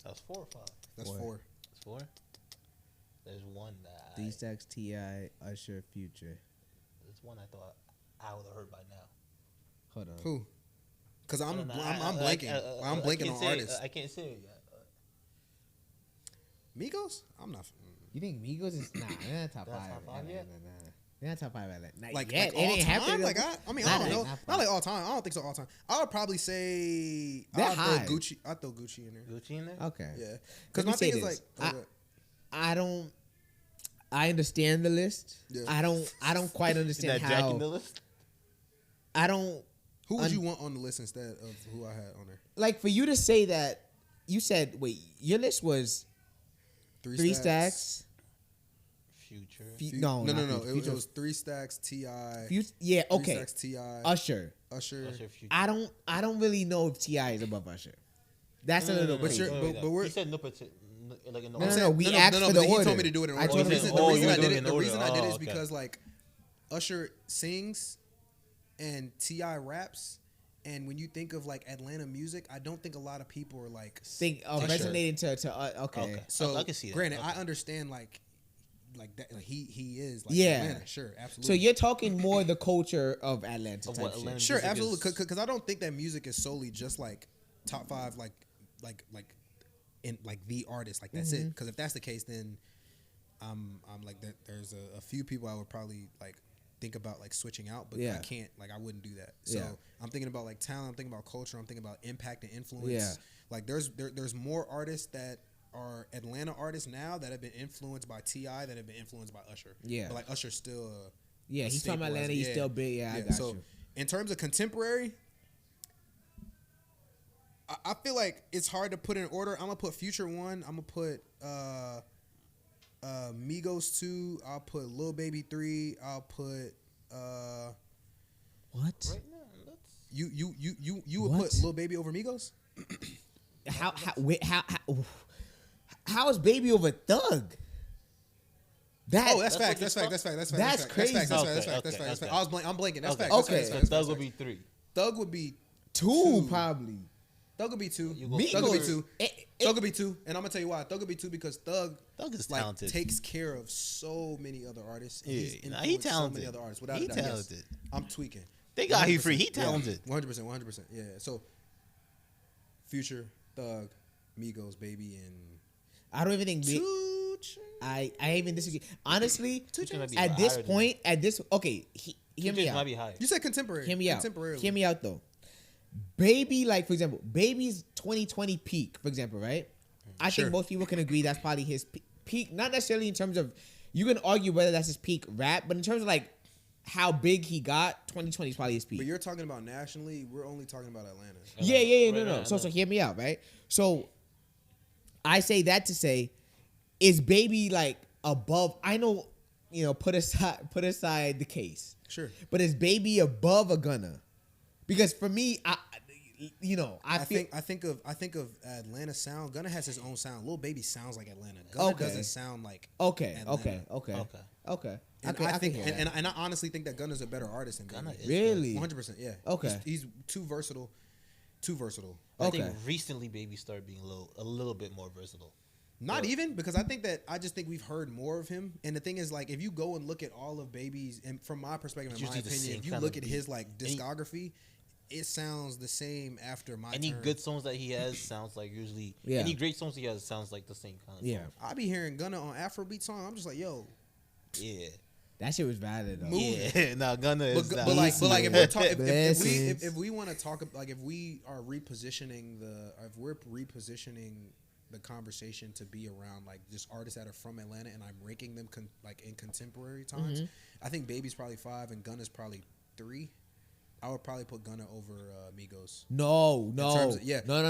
Speaker 3: that was 4 or 5.
Speaker 4: That's 4.
Speaker 3: That's 4. There's one that
Speaker 2: 3 stacks, T.I., Usher, Future.
Speaker 3: there's one I thought I would have heard by now.
Speaker 2: Hold on.
Speaker 4: Who? Because I'm
Speaker 3: I don't know.
Speaker 4: blanking. I'm blanking
Speaker 3: can't
Speaker 4: on
Speaker 3: say
Speaker 4: artists.
Speaker 3: I can't say it yet.
Speaker 4: Migos? I'm not.
Speaker 2: You think Migos is they're not top
Speaker 3: They're not
Speaker 2: 5.
Speaker 3: top 5 yet?
Speaker 2: They're not top 5 at
Speaker 4: Like
Speaker 2: yet.
Speaker 4: all
Speaker 2: It ain't
Speaker 4: time?
Speaker 2: happening.
Speaker 4: Like I don't know. Not like all time. I don't think so. All time. I would probably say
Speaker 2: They're
Speaker 4: I'll
Speaker 2: high.
Speaker 4: throw Gucci. I'll throw Gucci in there.
Speaker 3: Gucci in there?
Speaker 2: Okay.
Speaker 4: Yeah. Because
Speaker 2: Let me
Speaker 4: my thing
Speaker 2: say
Speaker 4: is like,
Speaker 2: this. I understand the list.
Speaker 4: Yeah.
Speaker 2: I don't quite
Speaker 3: Is
Speaker 2: understand
Speaker 3: that Jack
Speaker 2: how.
Speaker 3: in the list?
Speaker 2: I don't
Speaker 4: who would you want on the list instead of who I had on there?
Speaker 2: like for you to say that. You said your list was 3 stacks.
Speaker 3: Future.
Speaker 2: No.
Speaker 4: It was 3 stacks. Ti.
Speaker 2: Yeah.
Speaker 4: 3
Speaker 2: Okay.
Speaker 4: stacks. Ti.
Speaker 2: Usher.
Speaker 4: Usher.
Speaker 3: Future.
Speaker 2: I don't really know if T.I. is above Usher. That's a little
Speaker 4: but
Speaker 2: crazy.
Speaker 4: you're- but we're-
Speaker 3: He said no particular. Like in the
Speaker 2: No,
Speaker 3: order.
Speaker 2: no, we asked for
Speaker 4: but
Speaker 2: the
Speaker 4: he
Speaker 2: order.
Speaker 4: told me to do it in
Speaker 2: I
Speaker 4: order.
Speaker 2: told
Speaker 4: The
Speaker 2: him
Speaker 4: reason,
Speaker 2: to-
Speaker 4: the
Speaker 3: Oh,
Speaker 4: reason
Speaker 3: you
Speaker 4: I
Speaker 3: were
Speaker 4: did
Speaker 3: doing
Speaker 4: it,
Speaker 3: it in
Speaker 4: the
Speaker 3: order.
Speaker 4: reason I did it is
Speaker 3: Oh, okay.
Speaker 4: because like Usher sings and Ti raps, and when you think of like Atlanta music, I don't think a lot of people are like
Speaker 2: think
Speaker 4: Usher.
Speaker 2: resonating to okay.
Speaker 3: Okay.
Speaker 4: So
Speaker 3: I can see that.
Speaker 4: granted,
Speaker 3: Okay.
Speaker 4: I understand like like that. Like he is like
Speaker 2: Yeah.
Speaker 4: Atlanta. Sure, absolutely.
Speaker 2: So you're talking more the culture of Atlanta
Speaker 3: Of
Speaker 2: type
Speaker 3: what
Speaker 2: shit.
Speaker 3: Atlanta-
Speaker 4: sure,
Speaker 3: music
Speaker 4: absolutely.
Speaker 3: is-
Speaker 4: Because I don't think that music is solely just like top 5, like in like the artist. Like that's it. Because if that's the case, then I'm like there's a few people I would probably like think about like switching out, but I can't. Like I wouldn't do that. So I'm thinking about like talent. I'm thinking about culture. I'm thinking about impact and influence.
Speaker 2: Yeah.
Speaker 4: Like there's more artists that are Atlanta artists now that have been influenced by T.I. that have been influenced by Usher.
Speaker 2: Yeah.
Speaker 4: But like Usher's still
Speaker 2: He's from Atlanta. He's still big. Yeah, I got
Speaker 4: so
Speaker 2: you.
Speaker 4: in terms of contemporary, I feel like it's hard to put in order. I'm gonna put Future 1. I'm gonna put Migos 2. I'll put Lil Baby 3. I'll put
Speaker 2: What?
Speaker 3: Right now, that's
Speaker 4: you would
Speaker 2: What?
Speaker 4: put Lil Baby over Migos?
Speaker 2: How is Baby over Thug?
Speaker 4: That's
Speaker 3: That's
Speaker 4: fact.
Speaker 3: what
Speaker 4: That's
Speaker 3: you
Speaker 4: fact.
Speaker 2: That's crazy.
Speaker 4: That's fact.
Speaker 3: Okay,
Speaker 4: That's fact.
Speaker 3: okay.
Speaker 4: I'm blanking. That's fact.
Speaker 2: Okay.
Speaker 4: That's
Speaker 3: So
Speaker 4: fact.
Speaker 3: Thug will be 3.
Speaker 4: Thug would be
Speaker 2: Two probably.
Speaker 4: Thug would be 2.
Speaker 3: You go
Speaker 4: Thug would be
Speaker 2: Migos-
Speaker 4: 2. Thug would be 2, and I'm gonna tell you why. Thug would be 2 because Thug
Speaker 3: is
Speaker 4: like
Speaker 3: talented.
Speaker 4: takes care of so many other artists. And he's
Speaker 3: Yeah, nah,
Speaker 4: influenced
Speaker 3: he talented.
Speaker 4: So many other artists. Without
Speaker 3: He
Speaker 4: a doubt, yes.
Speaker 3: talented.
Speaker 4: I'm tweaking.
Speaker 3: They got he
Speaker 4: 100%.
Speaker 3: free. He talented.
Speaker 4: 100%. Yeah. So Future, Thug, Migos, Baby, and
Speaker 2: I don't even think.
Speaker 4: Two Chainz.
Speaker 2: I even disagree. Honestly,
Speaker 3: Chainz might be
Speaker 2: at this
Speaker 3: higher than
Speaker 2: point, hear me
Speaker 3: Might
Speaker 2: out.
Speaker 3: be higher.
Speaker 4: You said contemporary.
Speaker 2: Hear me out.
Speaker 4: Contemporarily.
Speaker 2: Hear me out though. Baby, like for example, Baby's 2020 peak, for example, right? I
Speaker 4: Sure.
Speaker 2: think most people can agree that's probably his peak. Not necessarily in terms of you can argue whether that's his peak rap, but in terms of like how big he got, 2020 is probably his peak.
Speaker 4: But you're talking about nationally. We're only talking about Atlanta.
Speaker 2: Yeah,
Speaker 3: Right,
Speaker 2: no.
Speaker 3: right,
Speaker 2: So hear me out, right? So I say that to say, is Baby like above? I know, put aside the case,
Speaker 4: Sure.
Speaker 2: but is Baby above a Gunna? Because for me, I
Speaker 4: think of Atlanta sound. Gunna has his own sound. Lil Baby sounds like Atlanta. Gunna
Speaker 2: Okay.
Speaker 4: doesn't sound like
Speaker 2: Okay.
Speaker 3: Okay.
Speaker 2: And
Speaker 4: I think, and I honestly think that Gunna's a better artist than
Speaker 3: Gunna
Speaker 4: Baby.
Speaker 3: is
Speaker 2: Really?
Speaker 4: 100%. Yeah.
Speaker 2: Okay.
Speaker 4: He's too versatile.
Speaker 3: I think
Speaker 2: Okay.
Speaker 3: recently Baby started being a little bit more versatile.
Speaker 4: Not even because I just think we've heard more of him. And the thing is, like, if you go and look at all of Baby's, and from my perspective, in my
Speaker 3: usually the
Speaker 4: opinion,
Speaker 3: same
Speaker 4: if you
Speaker 3: kind
Speaker 4: look
Speaker 3: of
Speaker 4: at his
Speaker 3: beat.
Speaker 4: like discography, it sounds the same after my
Speaker 3: Any
Speaker 4: turn.
Speaker 3: good songs that he has sounds like usually.
Speaker 2: Yeah.
Speaker 3: Any great songs he has sounds like the same kind of
Speaker 2: Yeah.
Speaker 3: songs.
Speaker 4: I be hearing Gunna on Afrobeat song. I'm just like, yo,
Speaker 3: Yeah.
Speaker 2: that shit was valid though.
Speaker 4: Move.
Speaker 3: Yeah. No, Gunna is
Speaker 4: but
Speaker 3: not.
Speaker 4: like if we're talking,
Speaker 2: Blessings.
Speaker 4: if we want to talk, like if we are repositioning the conversation to be around like just artists that are from Atlanta, and I'm ranking them like in contemporary times, I think Baby's probably 5 and Gunna's probably 3. I would probably put Gunna over Migos.
Speaker 2: No.
Speaker 4: terms of- yeah.
Speaker 2: No.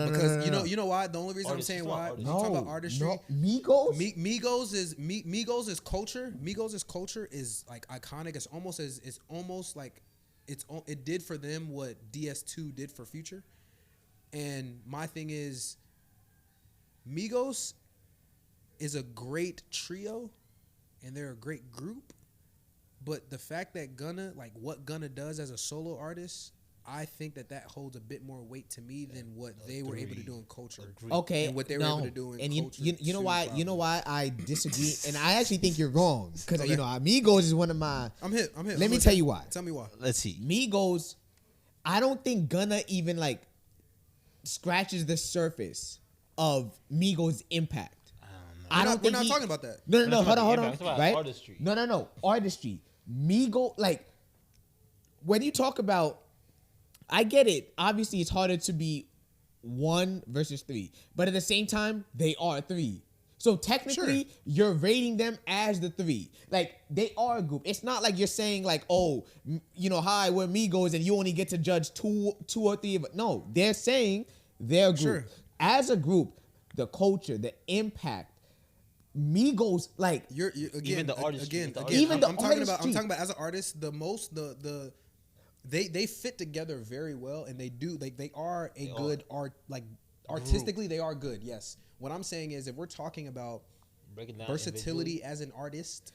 Speaker 4: Because
Speaker 2: no.
Speaker 4: you know why? The only reason
Speaker 3: Artistry,
Speaker 4: I'm saying
Speaker 3: it's
Speaker 4: why
Speaker 3: about
Speaker 4: you
Speaker 2: No,
Speaker 4: talk about artistry.
Speaker 2: no. Migos.
Speaker 4: Migos is culture. Migos' culture is like iconic. It did for them what DS2 did for Future. And my thing is, Migos is a great trio, and they're a great group. But the fact that Gunna, like what Gunna does as a solo artist, I think that holds a bit more weight to me than what they were able to do in culture.
Speaker 2: Okay,
Speaker 4: And what they were able to do in
Speaker 2: and
Speaker 4: culture
Speaker 2: you know
Speaker 4: too,
Speaker 2: why?
Speaker 4: probably.
Speaker 2: You know why I disagree, and I actually think you're wrong because
Speaker 4: Okay.
Speaker 2: Amigos is one of my.
Speaker 4: I'm hit.
Speaker 2: Let me tell you why.
Speaker 4: Tell me why.
Speaker 3: Let's see.
Speaker 2: Migos, I don't think Gunna even like scratches the surface of Migos' impact. I don't
Speaker 4: We're
Speaker 2: think
Speaker 4: not
Speaker 2: he-
Speaker 4: talking about that.
Speaker 2: No,
Speaker 3: We're not
Speaker 2: hold
Speaker 3: talking
Speaker 2: on.
Speaker 3: about impact, we're talking
Speaker 2: Right?
Speaker 3: about artistry.
Speaker 2: No, artistry. Migos, like when you talk about, I get it. Obviously, it's harder to be 1 versus 3, but at the same time, they are 3. So technically, you're rating them as the 3. Like they are a group. It's not like you're saying like, oh, hi, we're Migos, and you only get to judge two or 3 of it. No, they're saying they're a group.
Speaker 4: Sure.
Speaker 2: As a group, the culture, the impact, Migos, like
Speaker 4: You're again,
Speaker 3: Even the artistry,
Speaker 4: again,
Speaker 3: the
Speaker 4: again.
Speaker 2: Even the
Speaker 4: I'm talking about. I'm
Speaker 2: artistry.
Speaker 4: talking about as an artist. They fit together very well, and they are a good art. Like artistically, they are good. Yes. What I'm saying is, if we're talking about
Speaker 3: Breaking down
Speaker 4: versatility as an artist,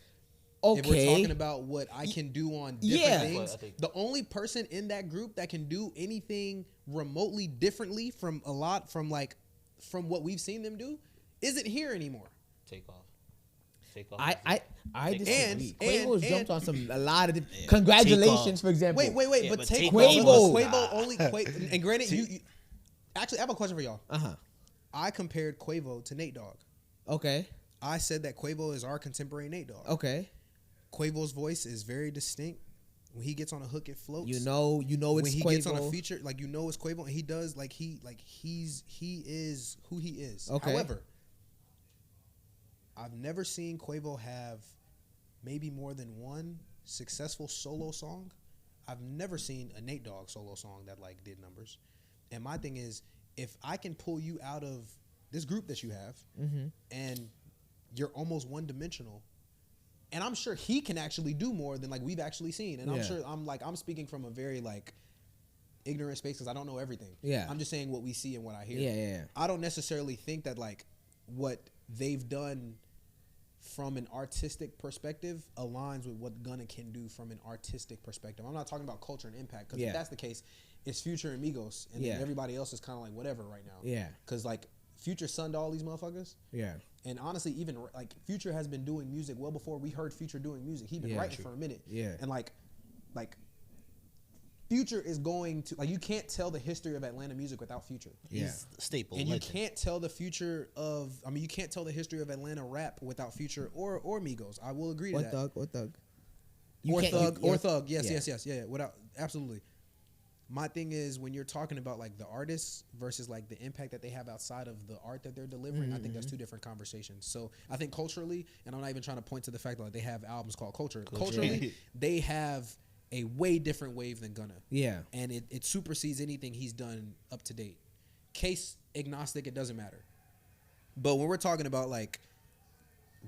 Speaker 2: okay.
Speaker 4: if we're talking about what I can do on different
Speaker 2: Yeah.
Speaker 4: things,
Speaker 3: I think-
Speaker 4: the only person in that group that can do anything remotely differently from what we've seen them do isn't here anymore.
Speaker 3: Take off. Takeoff.
Speaker 2: I disagree.
Speaker 4: And-
Speaker 2: Quavo's
Speaker 4: and-
Speaker 2: jumped on a lot of congratulations,
Speaker 3: Takeoff.
Speaker 2: for example.
Speaker 4: Wait,
Speaker 3: Yeah,
Speaker 4: but
Speaker 3: but
Speaker 4: take
Speaker 3: Takeoff
Speaker 4: Quavo only. And granted, you actually I have a question for y'all. I compared Quavo to Nate Dogg.
Speaker 2: Okay.
Speaker 4: I said that Quavo is our contemporary Nate Dogg.
Speaker 2: Okay.
Speaker 4: Quavo's voice is very distinct. When he gets on a hook, it floats.
Speaker 2: You know it's
Speaker 4: when he
Speaker 2: Quavo.
Speaker 4: gets on a feature, like it's Quavo, and he does he is who he is.
Speaker 2: Okay.
Speaker 4: However, I've never seen Quavo have maybe more than one successful solo song. I've never seen a Nate Dogg solo song that like did numbers. And my thing is, if I can pull you out of this group that you have, and you're almost one dimensional. And I'm sure he can actually do more than like we've actually seen. And I'm sure I'm speaking from a very like ignorant space because I don't know everything.
Speaker 2: Yeah.
Speaker 4: I'm just saying what we see and what I hear.
Speaker 2: Yeah.
Speaker 4: I don't necessarily think that like what they've done from an artistic perspective aligns with what Gunna can do from an artistic perspective. I'm not talking about culture and impact because if that's the case, it's Future and Migos and then everybody else is kind of like whatever right now.
Speaker 2: Yeah.
Speaker 4: Because like Future sunned all these motherfuckers.
Speaker 2: Yeah.
Speaker 4: And honestly, even like Future has been doing music well before we heard Future doing music. He'd been writing for a minute.
Speaker 2: Yeah.
Speaker 4: And like Future is going to like you can't tell the history of Atlanta music without Future.
Speaker 3: He's a staple.
Speaker 4: And
Speaker 3: legend.
Speaker 4: you can't tell the future of you can't tell the history of Atlanta rap without Future or Migos. I will agree to that.
Speaker 2: Or Thug.
Speaker 4: Or Thug. Yes. Yeah. Without absolutely. My thing is when you're talking about like the artists versus like the impact that they have outside of the art that they're delivering, I think that's two different conversations. So I think culturally, and I'm not even trying to point to the fact that like, they have albums called Culture. Culturally, they have a way different wave than Gunna.
Speaker 2: Yeah.
Speaker 4: And it supersedes anything he's done up to date. Case agnostic, it doesn't matter. But when we're talking about like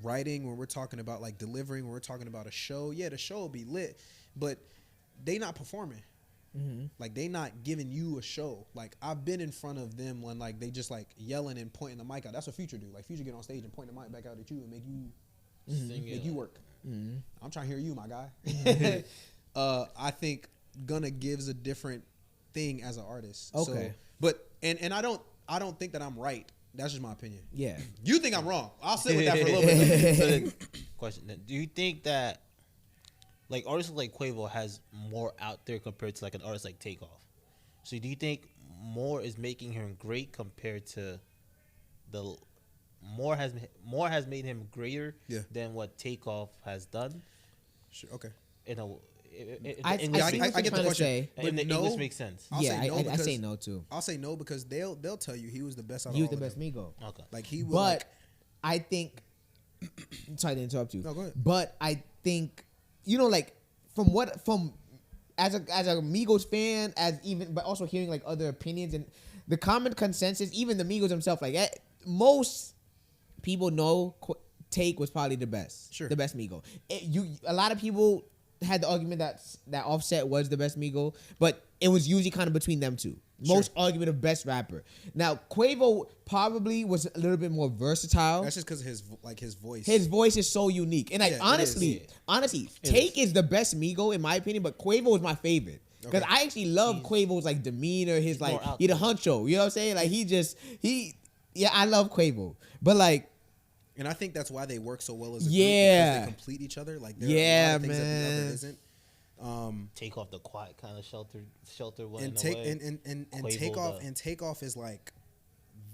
Speaker 4: writing, when we're talking about like delivering, when we're talking about a show, the show will be lit, but they not performing. Like they not giving you a show. Like I've been in front of them when like they just like yelling and pointing the mic out. That's what Future do. Like Future get on stage and point the mic back out at you and make you work. I'm trying to hear you, my guy. I think Gunna gives a different thing as an artist.
Speaker 2: Okay.
Speaker 4: So, but and I don't think that I'm right. That's just my opinion.
Speaker 2: Yeah.
Speaker 4: You think I'm wrong. I'll sit with that for a little bit.
Speaker 3: So then, question then, do you think that like artists like Quavo has more out there compared to like an artist like Takeoff? So do you think more is making him great compared to the more has made him greater than what Takeoff has done?
Speaker 4: Sure, okay.
Speaker 2: I get the question.
Speaker 3: But the English makes sense.
Speaker 2: I say no too.
Speaker 4: I'll say no because they'll tell you he was the best out of
Speaker 2: He was
Speaker 4: all
Speaker 2: the
Speaker 4: of
Speaker 2: best
Speaker 4: them.
Speaker 2: Migo.
Speaker 3: Okay.
Speaker 4: Like he was.
Speaker 2: But I think. Sorry to interrupt you.
Speaker 4: No, go ahead.
Speaker 2: But I think like from as a Migos fan, but also hearing like other opinions and the common consensus, even the Migos themselves, like most people know Take was probably the best, the best Migo. A lot of people had the argument that Offset was the best Migo, but it was usually kind of between them two. Most argument of best rapper. Now Quavo probably was a little bit more versatile.
Speaker 4: That's just because his voice.
Speaker 2: His voice is so unique, and like honestly, Take is the best Migo in my opinion, but Quavo is my favorite because I actually love Quavo's like demeanor. His like he the huncho. You know what I'm saying? Like I love Quavo, but like.
Speaker 4: And I think that's why they work so well as a group because they complete each other. Like there are a lot of things that the other isn't.
Speaker 3: Take off the quiet kind of shelter one.
Speaker 4: And Takeoff is like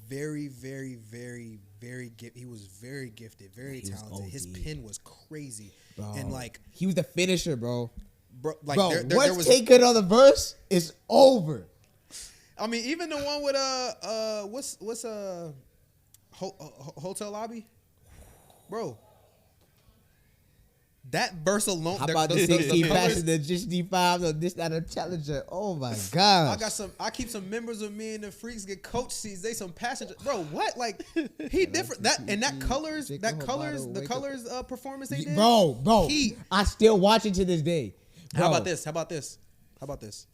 Speaker 4: very, very, very, very he was very gifted, very talented. His pen was crazy. Bro. And like
Speaker 2: he was the finisher, bro.
Speaker 4: Like
Speaker 2: bro,
Speaker 4: there
Speaker 2: once
Speaker 4: was
Speaker 2: Take another verse, it's over.
Speaker 4: I mean, even the one with what's Hotel Lobby? Bro, that verse alone.
Speaker 2: How about the 16 passenger, just D5, or this, that, a Challenger? Oh my god!
Speaker 4: I keep some members of me and the freaks get coach seats. They some passengers. Bro, what? Like he different. That colors performance they did.
Speaker 2: Bro. I still watch it to this day. Bro.
Speaker 4: How about this?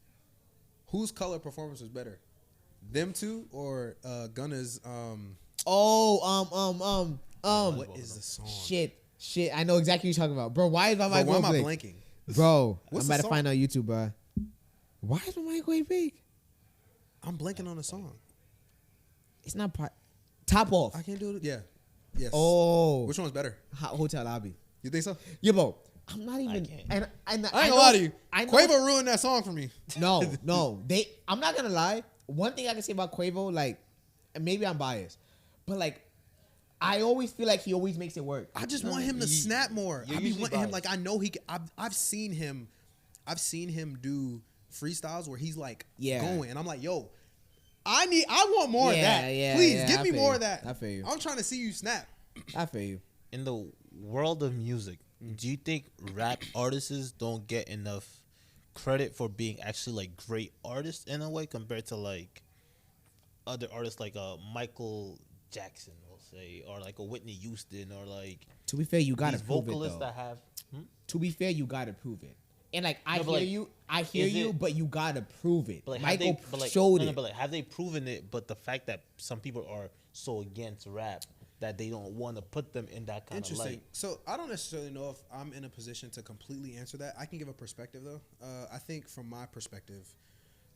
Speaker 4: Whose color performance was better? Them two or Gunna's? What is the song?
Speaker 2: Shit. I know exactly what you're talking about, bro. Why is my mic
Speaker 4: blanking?
Speaker 2: Bro,
Speaker 4: What's
Speaker 2: I'm about
Speaker 4: the
Speaker 2: to find on YouTube, bro. Why is my mic way big?
Speaker 4: I'm blanking on the song.
Speaker 2: It's not Top Off.
Speaker 4: I can't do it. Yeah. Yes.
Speaker 2: Oh,
Speaker 4: Which one's better?
Speaker 2: Hotel Lobby.
Speaker 4: You think so?
Speaker 2: Yeah, bro. I'm not even.
Speaker 3: can't.
Speaker 2: And
Speaker 4: I ain't gonna lie to you. Quavo ruined that song for me.
Speaker 2: No. I'm not gonna lie. One thing I can say about Quavo, like, and maybe I'm biased, but like, I always feel like he always makes it work.
Speaker 4: I just want him to snap more. I be wanting him,
Speaker 3: biased.
Speaker 4: like, I know he. I've seen him do freestyles where he's like going, and I'm like, yo, I want more of that. Please give me more of that.
Speaker 2: I feel you.
Speaker 4: I'm trying to see you snap.
Speaker 2: I feel you.
Speaker 3: In the world of music, do you think rap artists don't get enough credit for being actually like great artists in a way compared to like other artists like Michael Jackson, we'll say, or like a Whitney Houston, or like
Speaker 2: To be fair, you gotta
Speaker 3: these
Speaker 2: prove
Speaker 3: vocalists
Speaker 2: it though.
Speaker 3: that have.
Speaker 2: To be fair, you gotta prove it. And like I
Speaker 3: No, but,
Speaker 2: hear
Speaker 3: like,
Speaker 2: you, but you gotta prove it.
Speaker 3: But like,
Speaker 2: Michael
Speaker 3: like,
Speaker 2: showed
Speaker 3: no,
Speaker 2: it.
Speaker 3: but like, have they proven it? But the fact that some people are so against rap that they don't want to put them in that kind of
Speaker 4: Interesting.
Speaker 3: light.
Speaker 4: So I don't necessarily know if I'm in a position to completely answer that. I can give a perspective though. I think from my perspective,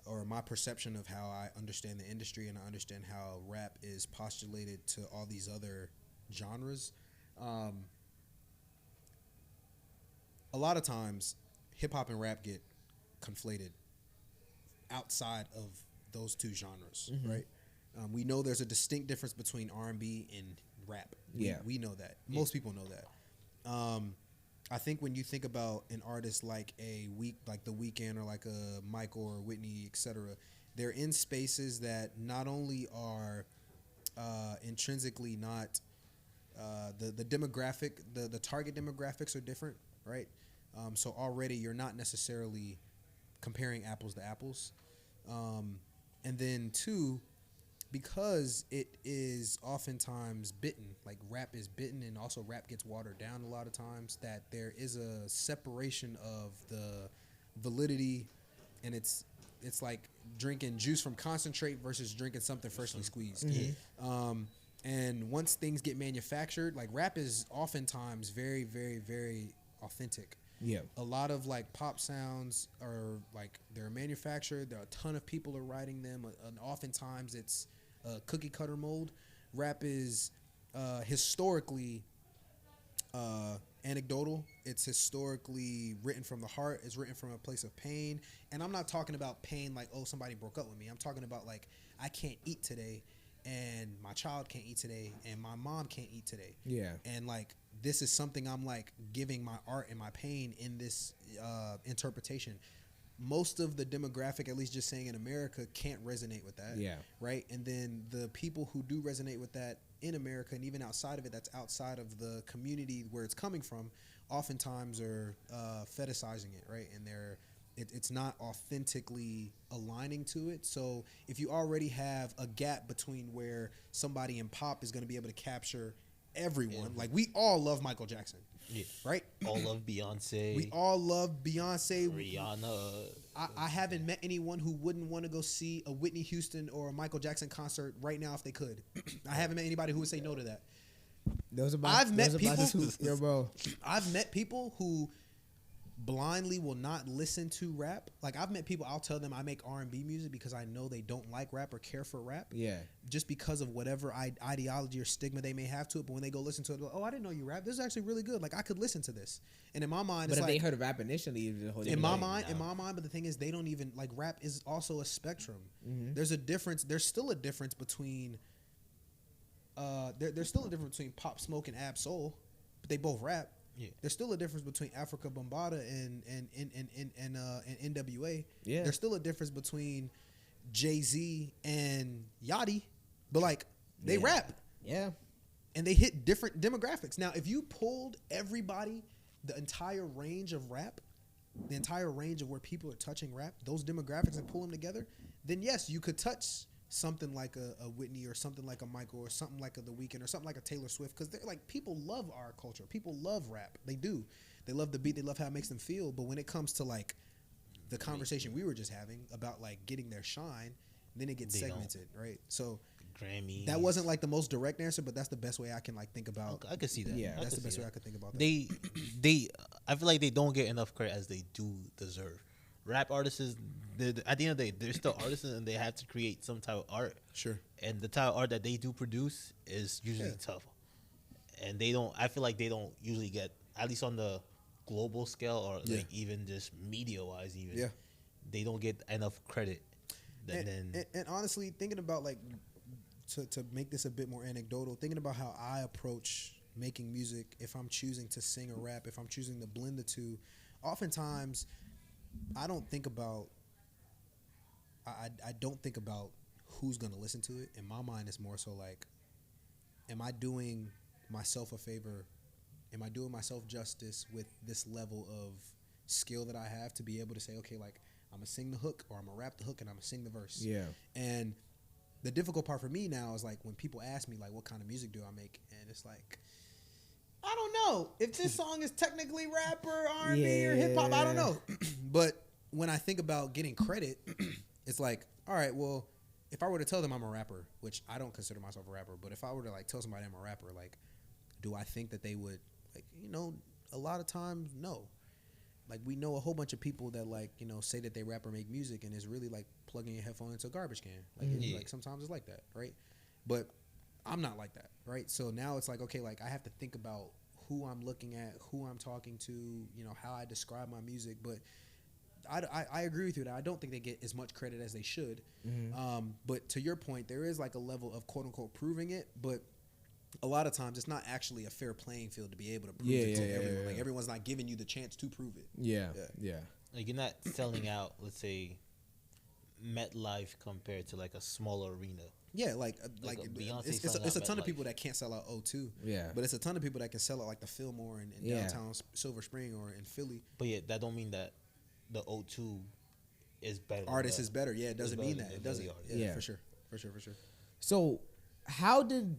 Speaker 4: or my perception of how I understand the industry and I understand how rap is postulated to all these other genres, a lot of times hip hop and rap get conflated outside of those two genres, right? We know there's a distinct difference between R&B and rap. We know that. Most people know that. I think when you think about an artist like The Weeknd or like a Michael or Whitney, etc., they're in spaces that not only are intrinsically not the demographic, the target demographics are different, right? So already you're not necessarily comparing apples to apples. And then two, because it is oftentimes bitten, like rap is bitten, and also rap gets watered down a lot of times, that there is a separation of the validity, and it's like drinking juice from concentrate versus drinking something freshly squeezed. And once things get manufactured, like rap is oftentimes very, very, very authentic.
Speaker 2: Yeah.
Speaker 4: A lot of like pop sounds are like they're manufactured. There are a ton of people are writing them, and oftentimes it's cookie cutter mold. Rap is historically anecdotal. It's historically written from the heart. It's written from a place of pain. And I'm not talking about pain like, oh, somebody broke up with me. I'm talking about like, I can't eat today, and my child can't eat today, and my mom can't eat today.
Speaker 2: Yeah.
Speaker 4: And like, this is something I'm like giving my art and my pain in this interpretation. Most of the demographic, at least just saying in America, can't resonate with that.
Speaker 2: Yeah.
Speaker 4: Right. And then the people who do resonate with that in America and even outside of it, that's outside of the community where it's coming from, oftentimes are fetishizing it. Right. And it's not authentically aligning to it. So if you already have a gap between where somebody in pop is going to be able to capture everyone, like we all love Michael Jackson.
Speaker 3: Yeah.
Speaker 4: Right?
Speaker 3: All love Beyonce.
Speaker 4: We all love Beyonce.
Speaker 3: Rihanna.
Speaker 4: I haven't met anyone who wouldn't want to go see a Whitney Houston or a Michael Jackson concert right now if they could. I haven't met anybody who would say no to that. I've met people who blindly will not listen to rap. Like I've met people, I'll tell them I make R&B music because I know they don't like rap or care for rap.
Speaker 2: Yeah.
Speaker 4: Just because of whatever ideology or stigma they may have to it. But when they go listen to it, they're like, oh, I didn't know you rap. This is actually really good. Like I could listen to this. And in my mind,
Speaker 2: But
Speaker 4: it's
Speaker 2: if
Speaker 4: like,
Speaker 2: they heard of rap initially,
Speaker 4: in my mind, but the thing is, they don't even like rap is also a spectrum. There's a difference. There's still a difference between there's still a difference between Pop Smoke and Ab Soul, but they both rap.
Speaker 3: Yeah.
Speaker 4: There's still a difference between Africa Bambaataa and NWA.
Speaker 2: Yeah.
Speaker 4: There's still a difference between Jay-Z and Yachty, but like they rap.
Speaker 2: Yeah.
Speaker 4: And they hit different demographics. Now, if you pulled everybody, the entire range of rap, the entire range of where people are touching rap, those demographics, and pull them together, then yes, you could touch something like a Whitney or something like a Michael or something like a The Weeknd or something like a Taylor Swift, because they're like, people love our culture. People love rap. They do. They love the beat. They love how it makes them feel. But when it comes to like the conversation we were just having about like getting their shine, then it gets segmented, right? So
Speaker 3: Grammys.
Speaker 4: that wasn't like the most direct answer, but that's the best way I can like think about.
Speaker 3: I could see that.
Speaker 2: Yeah.
Speaker 4: That's the best way I could think about that.
Speaker 3: I feel like they don't get enough credit as they do deserve. Rap artists, at the end of the day, they're still artists and they have to create some type of art.
Speaker 4: Sure.
Speaker 3: And the type of art that they do produce is usually tough. and they don't. I feel like they don't usually get, at least on the global scale or like even just media wise, even they don't get enough credit.
Speaker 4: And honestly, thinking about like to make this a bit more anecdotal, thinking about how I approach making music, if I'm choosing to sing or rap, if I'm choosing to blend the two, oftentimes I don't think about I don't think about who's gonna listen to it. In my mind, it's more so like, am I doing myself a favor? Am I doing myself justice with this level of skill that I have to be able to say, okay, like I'm gonna sing the hook or I'm gonna rap the hook and I'm gonna sing the verse.
Speaker 2: Yeah.
Speaker 4: And the difficult part for me now is like when people ask me like, what kind of music do I make? And it's like, I don't know if this song is technically rap or R&B or hip hop. I don't know. But when I think about getting credit, it's like, all right, well, if I were to tell them I'm a rapper, which I don't consider myself a rapper, but if I were to like tell somebody I'm a rapper, like, do I think that they would, like, you know, a lot of times, no. Like, we know a whole bunch of people that, like, you know, say that they rap or make music, and it's really like plugging your headphone into a garbage can. Like, like sometimes it's like that, right? But I'm not like that, right? So now it's like, okay, like I have to think about who I'm looking at, who I'm talking to, you know, how I describe my music. But I agree with you that I don't think they get as much credit as they should. But to your point, there is like a level of quote unquote proving it, but a lot of times it's not actually a fair playing field to be able to prove it to everyone. Like everyone's not giving you the chance to prove it.
Speaker 2: Yeah.
Speaker 3: Like you're not selling out, let's say, MetLife compared to like a smaller arena.
Speaker 4: Yeah, like
Speaker 3: Beyonce
Speaker 4: it's a ton of
Speaker 3: MetLife.
Speaker 4: people that can't sell out O2.
Speaker 2: Yeah.
Speaker 4: But it's a ton of people that can sell out like the Fillmore in downtown Silver Spring or in Philly.
Speaker 3: But yeah, that don't mean that the O2 is better.
Speaker 4: Artist is better. Yeah, it doesn't mean that. It doesn't.
Speaker 2: Yeah,
Speaker 4: for sure.
Speaker 2: So, how did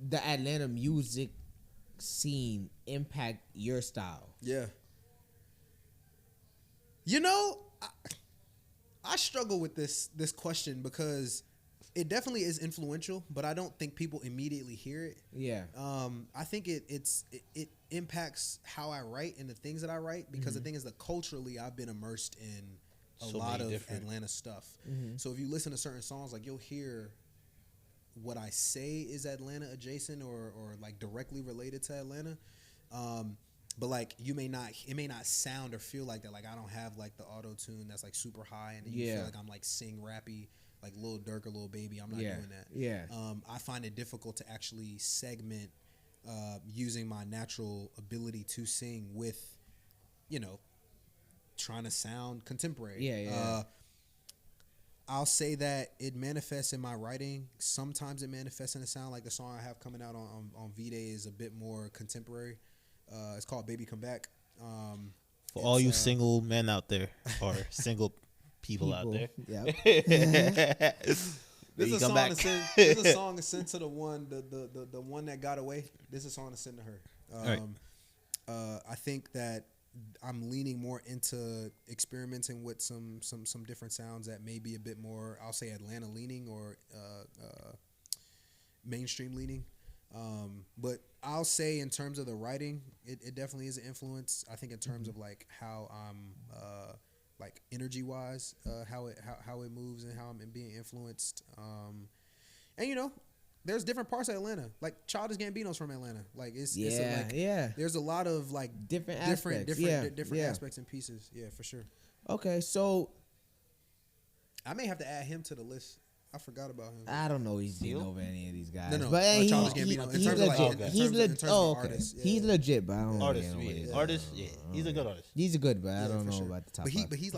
Speaker 2: the Atlanta music scene impact your style?
Speaker 4: Yeah. You know, I struggle with this question because it definitely is influential, but I don't think people immediately hear it.
Speaker 2: Yeah.
Speaker 4: I think it impacts how I write and the things that I write because the thing is that culturally I've been immersed in a lot of Atlanta stuff. So if you listen to certain songs, like you'll hear what I say is Atlanta adjacent or like directly related to Atlanta. But like it may not sound or feel like that. Like I don't have like the auto tune that's like super high and you feel like I'm like sing rappy like Lil Durk or Lil Baby. I'm not doing that.
Speaker 2: Yeah.
Speaker 4: I find it difficult to actually segment using my natural ability to sing with, you know, trying to sound contemporary.
Speaker 2: Yeah.
Speaker 4: I'll say that it manifests in my writing. Sometimes it manifests in a sound, like the song I have coming out on V-Day is a bit more contemporary. It's called Baby Come Back.
Speaker 3: For all you single men out there or single people out there.
Speaker 2: Yeah.
Speaker 4: This is a song to send to the one that got away. This is a song to send to her. I think that I'm leaning more into experimenting with some different sounds that may be a bit more, I'll say Atlanta leaning or mainstream leaning. But I'll say in terms of the writing, it definitely is an influence. I think in terms of like how I'm like energy wise, how it moves and how I'm being influenced. And you know, there's different parts of Atlanta. Like Childish Gambino's from Atlanta. Like it's there's a lot of like different aspects and pieces. Yeah, for sure.
Speaker 2: Okay, so
Speaker 4: I may have to add him to the list. I forgot about him.
Speaker 2: I don't know he's getting over any of these guys.
Speaker 4: No,
Speaker 2: but
Speaker 4: Childish Gambino.
Speaker 2: He's legit. He's legit, but I don't know.
Speaker 3: Artist, he's a good artist.
Speaker 2: He's a good, but I don't know about the top.
Speaker 4: But he's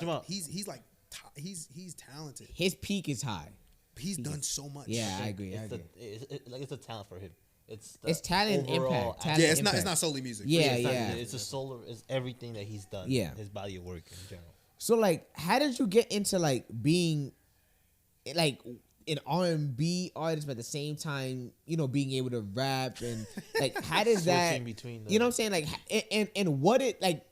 Speaker 4: talented.
Speaker 2: His peak is high.
Speaker 4: He's done so much.
Speaker 2: Yeah, I agree.
Speaker 3: It's a talent for him.
Speaker 2: It's talent and impact.
Speaker 4: It's not solely music.
Speaker 2: Yeah.
Speaker 3: It's everything that he's done.
Speaker 2: Yeah,
Speaker 3: his body of work in general.
Speaker 2: So like, how did you get into like being like an R&B artist, but at the same time, you know, being able to rap and like, how does that?
Speaker 3: Between
Speaker 2: you know what I'm saying? Like, and what it like?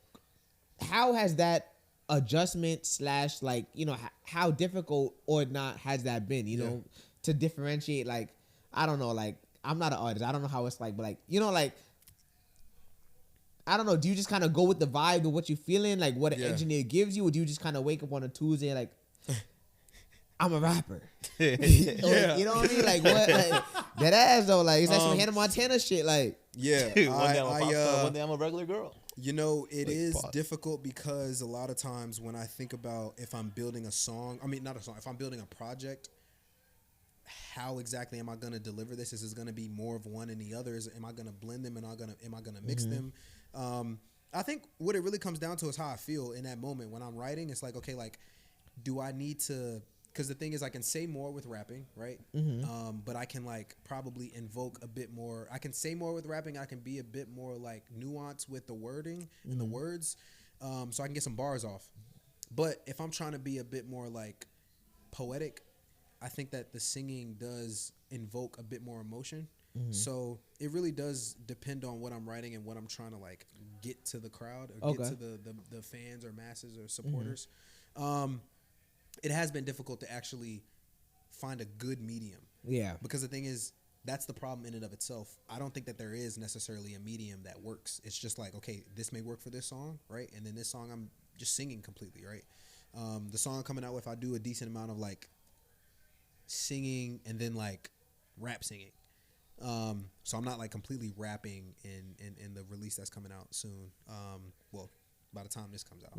Speaker 2: How has that adjustment / like, you know, how difficult or not has that been? You know, to differentiate. Like, I don't know. Like, I'm not an artist. I don't know how it's like, but like, you know, like, I don't know. Do you just kind of go with the vibe of what you're feeling, like what an engineer gives you, or do you just kind of wake up on a Tuesday and like? I'm a rapper.
Speaker 4: Yeah.
Speaker 2: You know what I mean? Like what? Like, that ass though. Like it's like some Hannah Montana shit. Like
Speaker 4: Yeah.
Speaker 3: One day I'm a pop star, one day I'm a regular girl.
Speaker 4: You know, it
Speaker 3: Like,
Speaker 4: is
Speaker 3: pause.
Speaker 4: difficult because a lot of times when I think about if I'm building a song, I mean, not a song, if I'm building a project, how exactly am I going to deliver this? Is it going to be more of one and the other? Am I going to blend them and am I going to mix them? I think what it really comes down to is how I feel in that moment when I'm writing. It's like, okay, like, do I need to, because the thing is I can say more with rapping, right? But I can like probably invoke a bit more. I can say more with rapping. I can be a bit more like nuanced with the wording and the words, so I can get some bars off. But if I'm trying to be a bit more like poetic, I think that the singing does invoke a bit more emotion. So it really does depend on what I'm writing and what I'm trying to like get to the crowd or get to the fans or masses or supporters. It has been difficult to actually find a good medium.
Speaker 2: yeah.
Speaker 4: Because the thing is, that's the problem in and of itself. I don't think that there is necessarily a medium that works. It's just like, okay, this may work for this song, right? And then this song I'm just singing completely, right? The song I'm coming out with, I do a decent amount of like singing and then like rap singing. So I'm not like completely rapping in the release that's coming out soon. Well, by the time this comes out.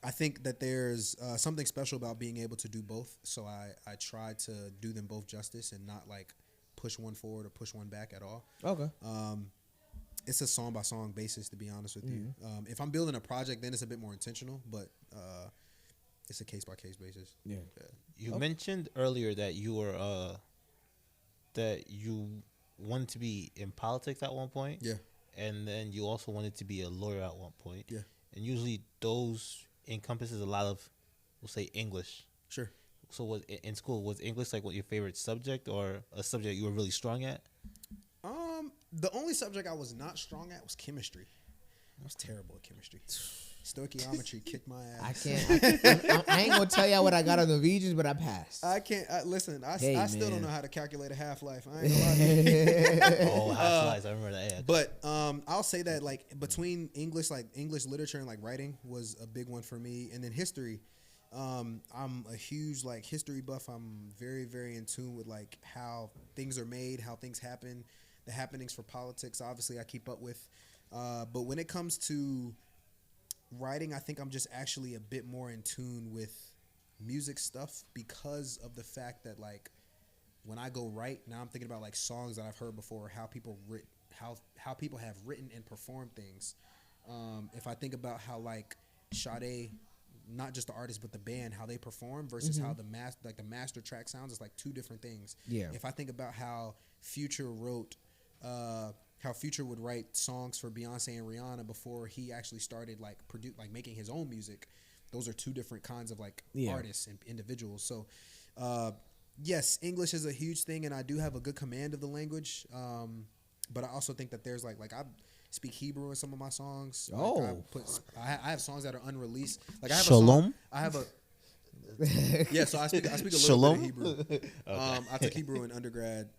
Speaker 4: I think that there's something special about being able to do both. So I try to do them both justice and not like push one forward or push one back at all.
Speaker 2: Okay.
Speaker 4: It's a song by song basis, to be honest with you. If I'm building a project, then it's a bit more intentional, but it's a case by case basis.
Speaker 2: Yeah.
Speaker 3: You mentioned earlier that you were that you wanted to be in politics at one point.
Speaker 4: Yeah.
Speaker 3: And then you also wanted to be a lawyer at one point.
Speaker 4: Yeah.
Speaker 3: And usually those encompasses a lot of, we'll say, English.
Speaker 4: Sure.
Speaker 3: So was in school, was English like what your favorite subject or a subject you were really strong at?
Speaker 4: The only subject I was not strong at was chemistry. I was terrible at chemistry. Stoichiometry kicked my ass.
Speaker 2: I ain't gonna tell y'all what I got on the Regents, but I passed.
Speaker 4: I can't. Listen, I still don't know how to calculate a half-life. I ain't gonna lie to you.
Speaker 3: Oh, half-lives, I remember that. Yeah.
Speaker 4: But I'll say that like between English, like English literature and like writing was a big one for me, and then history. I'm a huge like history buff. I'm very, very in tune with like how things are made, how things happen, the happenings for politics. Obviously, I keep up with. But when it comes to writing, I think I'm just actually a bit more in tune with music stuff because of the fact that like when I go write, now I'm thinking about like songs that I've heard before, how people how people have written and performed things. If I think about how like Sade, not just the artist but the band, how they perform versus how the master track sounds, it's like two different things.
Speaker 2: Yeah.
Speaker 4: If I think about how Future wrote how Future would write songs for Beyonce and Rihanna before he actually started like making his own music. Those are two different kinds of like artists and individuals. So, yes, English is a huge thing, and I do have a good command of the language. But I also think that there's like I speak Hebrew in some of my songs.
Speaker 2: Oh,
Speaker 4: like I have songs that are unreleased. Like I have
Speaker 3: Shalom.
Speaker 4: So I speak a little
Speaker 3: Shalom?
Speaker 4: bit of Hebrew. I took Hebrew in undergrad.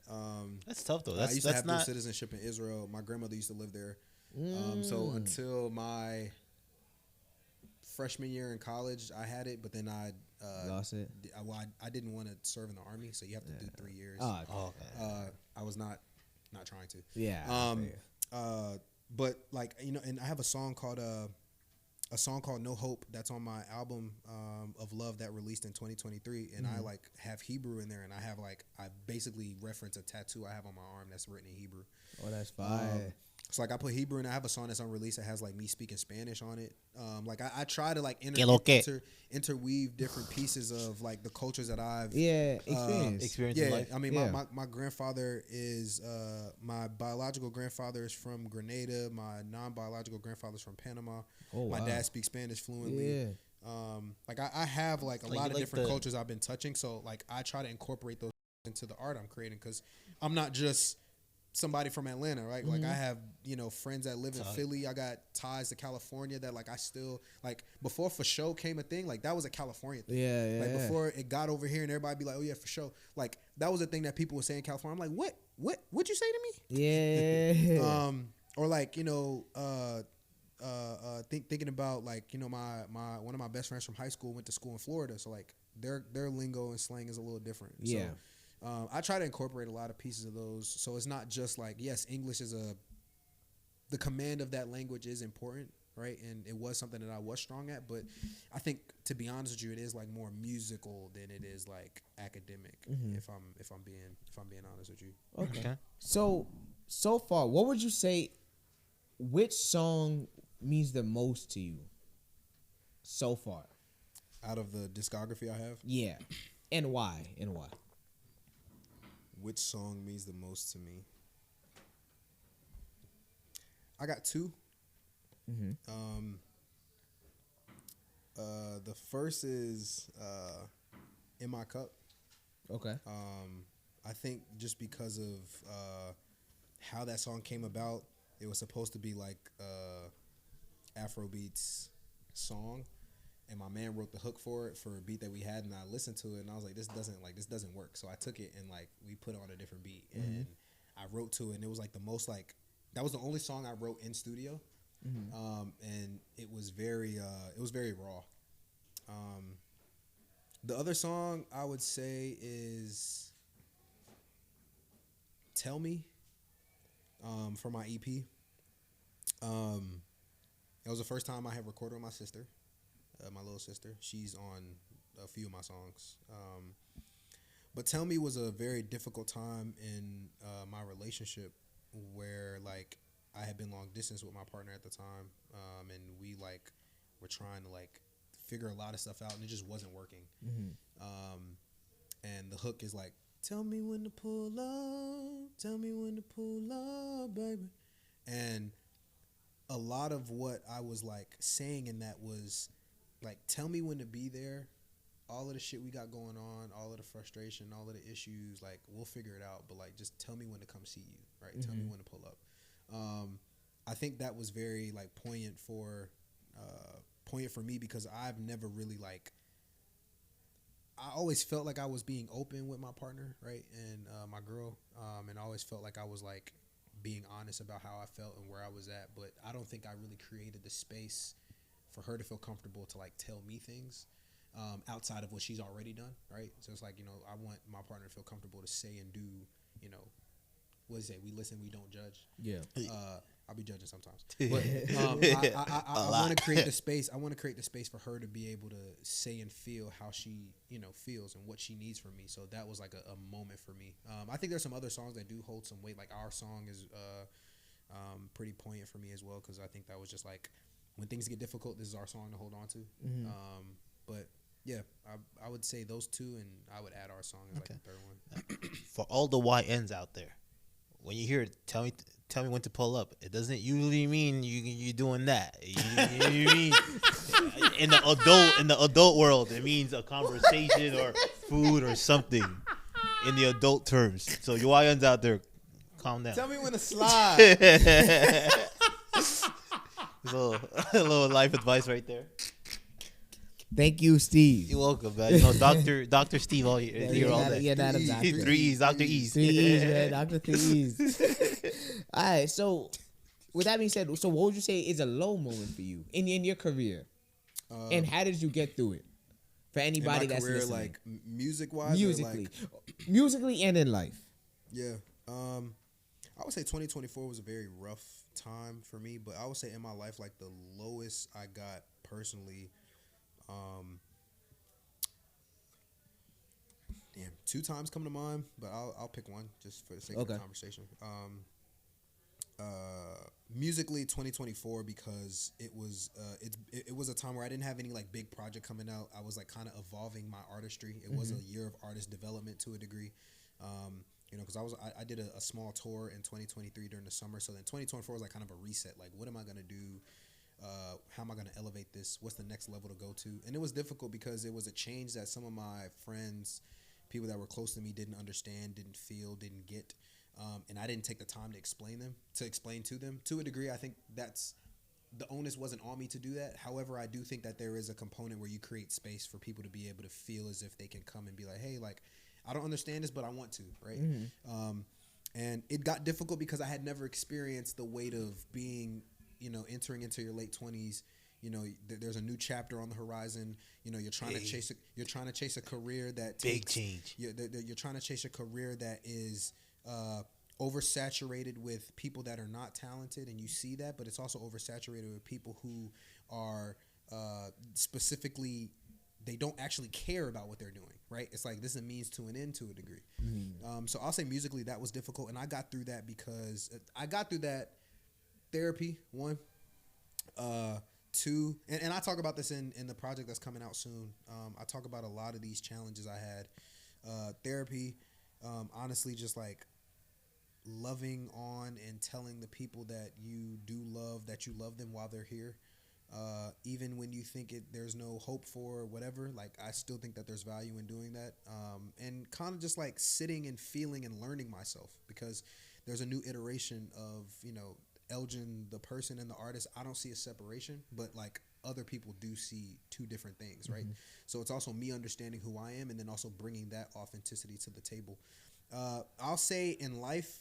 Speaker 3: That's tough though.
Speaker 4: I used to have dual
Speaker 3: not
Speaker 4: citizenship in Israel. My grandmother used to live there. So until my freshman year in college, I had it, but then I
Speaker 2: lost it.
Speaker 4: I didn't want to serve in the army, so you have to do 3 years.
Speaker 2: Oh, okay.
Speaker 4: I was not trying to.
Speaker 2: Yeah.
Speaker 4: But like and I have a song called No Hope that's on my album of Love that released in 2023, and I like have Hebrew in there, and I basically reference a tattoo I have on my arm that's written in Hebrew.
Speaker 2: Oh, that's fire.
Speaker 4: So like I put Hebrew, and I have a song that's unreleased that has like me speaking Spanish on it. Like I try to like interweave different pieces of like the cultures that I've
Speaker 3: experience in life.
Speaker 4: I mean my grandfather is my biological grandfather is from Grenada. My non-biological grandfather's from Panama.
Speaker 2: Oh,
Speaker 4: my dad speaks Spanish fluently.
Speaker 2: Yeah.
Speaker 4: Like I have like a lot of
Speaker 3: like
Speaker 4: different cultures I've been touching. So like I try to incorporate those into the art I'm creating, because I'm not just somebody from Atlanta, right? Like I have, friends that live in Philly. I got ties to California that like I still like before For Show came a thing, like that was a California thing.
Speaker 2: Yeah.
Speaker 4: Like before it got over here and everybody be like, oh yeah, For Show. Like that was a thing that people would say in California. I'm like, what'd you say to me?
Speaker 2: Yeah.
Speaker 4: Or like, thinking about like, you know, my one of my best friends from high school went to school in Florida, so like their lingo and slang is a little different.
Speaker 2: Yeah.
Speaker 4: So I try to incorporate a lot of pieces of those, so it's not just like, yes, English is the command of that language is important, right? And it was something that I was strong at, but I think, to be honest with you, it is like more musical than it is like academic. If I'm being honest with you.
Speaker 2: Okay. So far, what would you say? Which song means the most to you so far?
Speaker 4: Out of the discography I have?
Speaker 2: Yeah. And why?
Speaker 4: Which song means the most to me? I got two. The first is In My Cup.
Speaker 2: Okay.
Speaker 4: I think just because of how that song came about, it was supposed to be like Afrobeats song, and my man wrote the hook for it for a beat that we had, and I listened to it, and I was like, this doesn't work. So I took it and like we put it on a different beat, and I wrote to it, and it was like the most like, that was the only song I wrote in studio, and it was very raw. The other song I would say is Tell Me, for my EP. It was the first time I had recorded with my sister, my little sister. She's on a few of my songs. But Tell Me was a very difficult time in my relationship, where like I had been long distance with my partner at the time, and we like were trying to like figure a lot of stuff out, and it just wasn't working. And the hook is like, tell me when to pull up, tell me when to pull up, baby. And a lot of what I was like saying in that was like, tell me when to be there. All of the shit we got going on, all of the frustration, all of the issues, like we'll figure it out, but like just tell me when to come see you, right? Tell me when to pull up. I think that was very like poignant for me, because I've never really like, I always felt like I was being open with my partner, right, and my girl, and I always felt like I was like being honest about how I felt and where I was at, but I don't think I really created the space for her to feel comfortable to like tell me things outside of what she's already done, right? So it's like, you know, I want my partner to feel comfortable to say and do, you know, what is it? We listen, we don't judge.
Speaker 2: Yeah.
Speaker 4: I'll be judging sometimes, but I want to create the space. I want to create the space for her to be able to say and feel how she, you know, feels and what she needs from me. So that was like a moment for me. I think there's some other songs that do hold some weight. Like our song is pretty poignant for me as well, because I think that was just like, when things get difficult, this is our song to hold on to. But yeah, I would say those two, and I would add our song as like the third one.
Speaker 3: For all the YNs out there, when you hear it, tell me when to pull up, it doesn't usually mean you doing that. You mean in the adult world, it means a conversation or food or something in the adult terms. So you YNs out there, calm down.
Speaker 4: Tell me when to slide.
Speaker 3: a little life advice right there.
Speaker 2: Thank you, Steve.
Speaker 3: You're welcome, man. You know, Dr. Steve all here all day.
Speaker 2: Yeah, that is Dr.
Speaker 3: 3 E's, Dr. E's.
Speaker 2: 3 E's, man. Dr. 3 E's. All right, so with that being said, so what would you say is a low moment for you in your career? And how did you get through it? For anybody
Speaker 4: in my
Speaker 2: that's
Speaker 4: career,
Speaker 2: listening.
Speaker 4: like music-wise?
Speaker 2: Musically and in life.
Speaker 4: Yeah. I would say 2024 was a very rough time for me, but I would say in my life, like the lowest I got personally, two times come to mind, but I'll pick one just for the sake of the conversation. Musically, 2024, because it was a time where I didn't have any like big project coming out. I was like kind of evolving my artistry. It was a year of artist development to a degree. You know, because I did a small tour in 2023 during the summer. So then 2024 was like kind of a reset. Like, what am I gonna do? How am I going to elevate this? What's the next level to go to? And it was difficult because it was a change that some of my friends, people that were close to me, didn't understand, didn't feel, didn't get. And I didn't take the time to explain to them. To a degree, I think that's the onus wasn't on me to do that. However, I do think that there is a component where you create space for people to be able to feel as if they can come and be like, hey, like, I don't understand this, but I want to, right? And it got difficult because I had never experienced the weight of being entering into your late 20s, there's a new chapter on the horizon. You're trying to chase a career that
Speaker 3: big change.
Speaker 4: You're trying to chase a career that is oversaturated with people that are not talented, and you see that, but it's also oversaturated with people who are specifically, they don't actually care about what they're doing, right? It's like this is a means to an end to a degree. So I'll say musically that was difficult, and I got through that because therapy, one. Two, and I talk about this in the project that's coming out soon. I talk about a lot of these challenges I had. Therapy, honestly, just like loving on and telling the people that you do love that you love them while they're here. Even when you think there's no hope for whatever, like I still think that there's value in doing that. And kind of just like sitting and feeling and learning myself, because there's a new iteration of, LGN, the person and the artist. I don't see a separation, but like other people do see two different things, right? So it's also me understanding who I am and then also bringing that authenticity to the table. I'll say in life,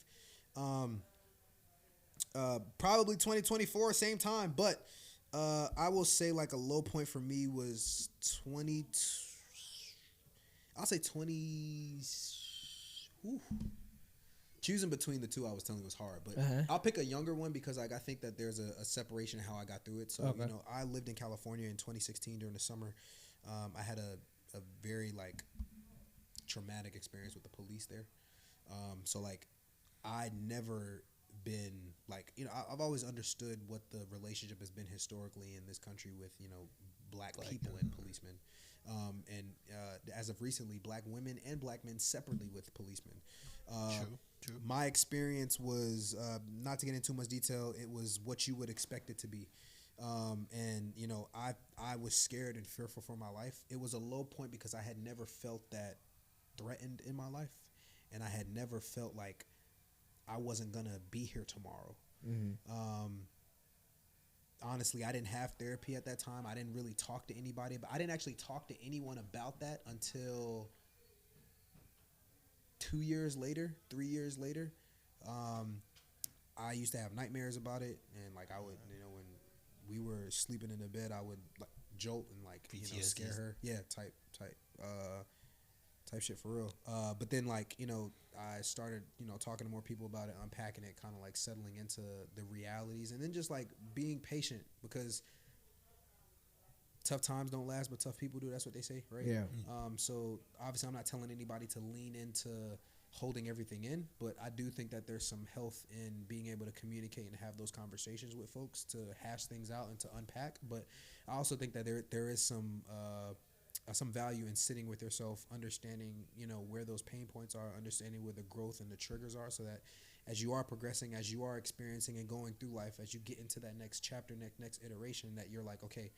Speaker 4: probably 2024, same time, but I will say like a low point for me was 20. I'll say 20. Choosing between the two, I was telling you, was hard, but I'll pick a younger one because like I think that there's a separation in how I got through it. So I lived in California in 2016 during the summer. I had a very like traumatic experience with the police there. So like I'd never been like, I've always understood what the relationship has been historically in this country with black people and policemen. And as of recently, black women and black men separately with policemen. True. My experience was, not to get into too much detail, it was what you would expect it to be. And I was scared and fearful for my life. It was a low point because I had never felt that threatened in my life, and I had never felt like I wasn't gonna be here tomorrow. Honestly, I didn't have therapy at that time. I didn't really talk to anybody, but I didn't actually talk to anyone about that until 2 years later, 3 years later. I used to have nightmares about it, and like I would, when we were sleeping in the bed, I would like jolt and like scare her. Yeah, type shit for real. But then like I started talking to more people about it, unpacking it, kind of like settling into the realities, and then just like being patient, because tough times don't last, but tough people do. That's what they say, right?
Speaker 2: Yeah.
Speaker 4: So obviously, I'm not telling anybody to lean into holding everything in, but I do think that there's some health in being able to communicate and have those conversations with folks to hash things out and to unpack. But I also think that there is some value in sitting with yourself, understanding where those pain points are, understanding where the growth and the triggers are, so that as you are progressing, as you are experiencing and going through life, as you get into that next chapter, next iteration, that you're like, okay,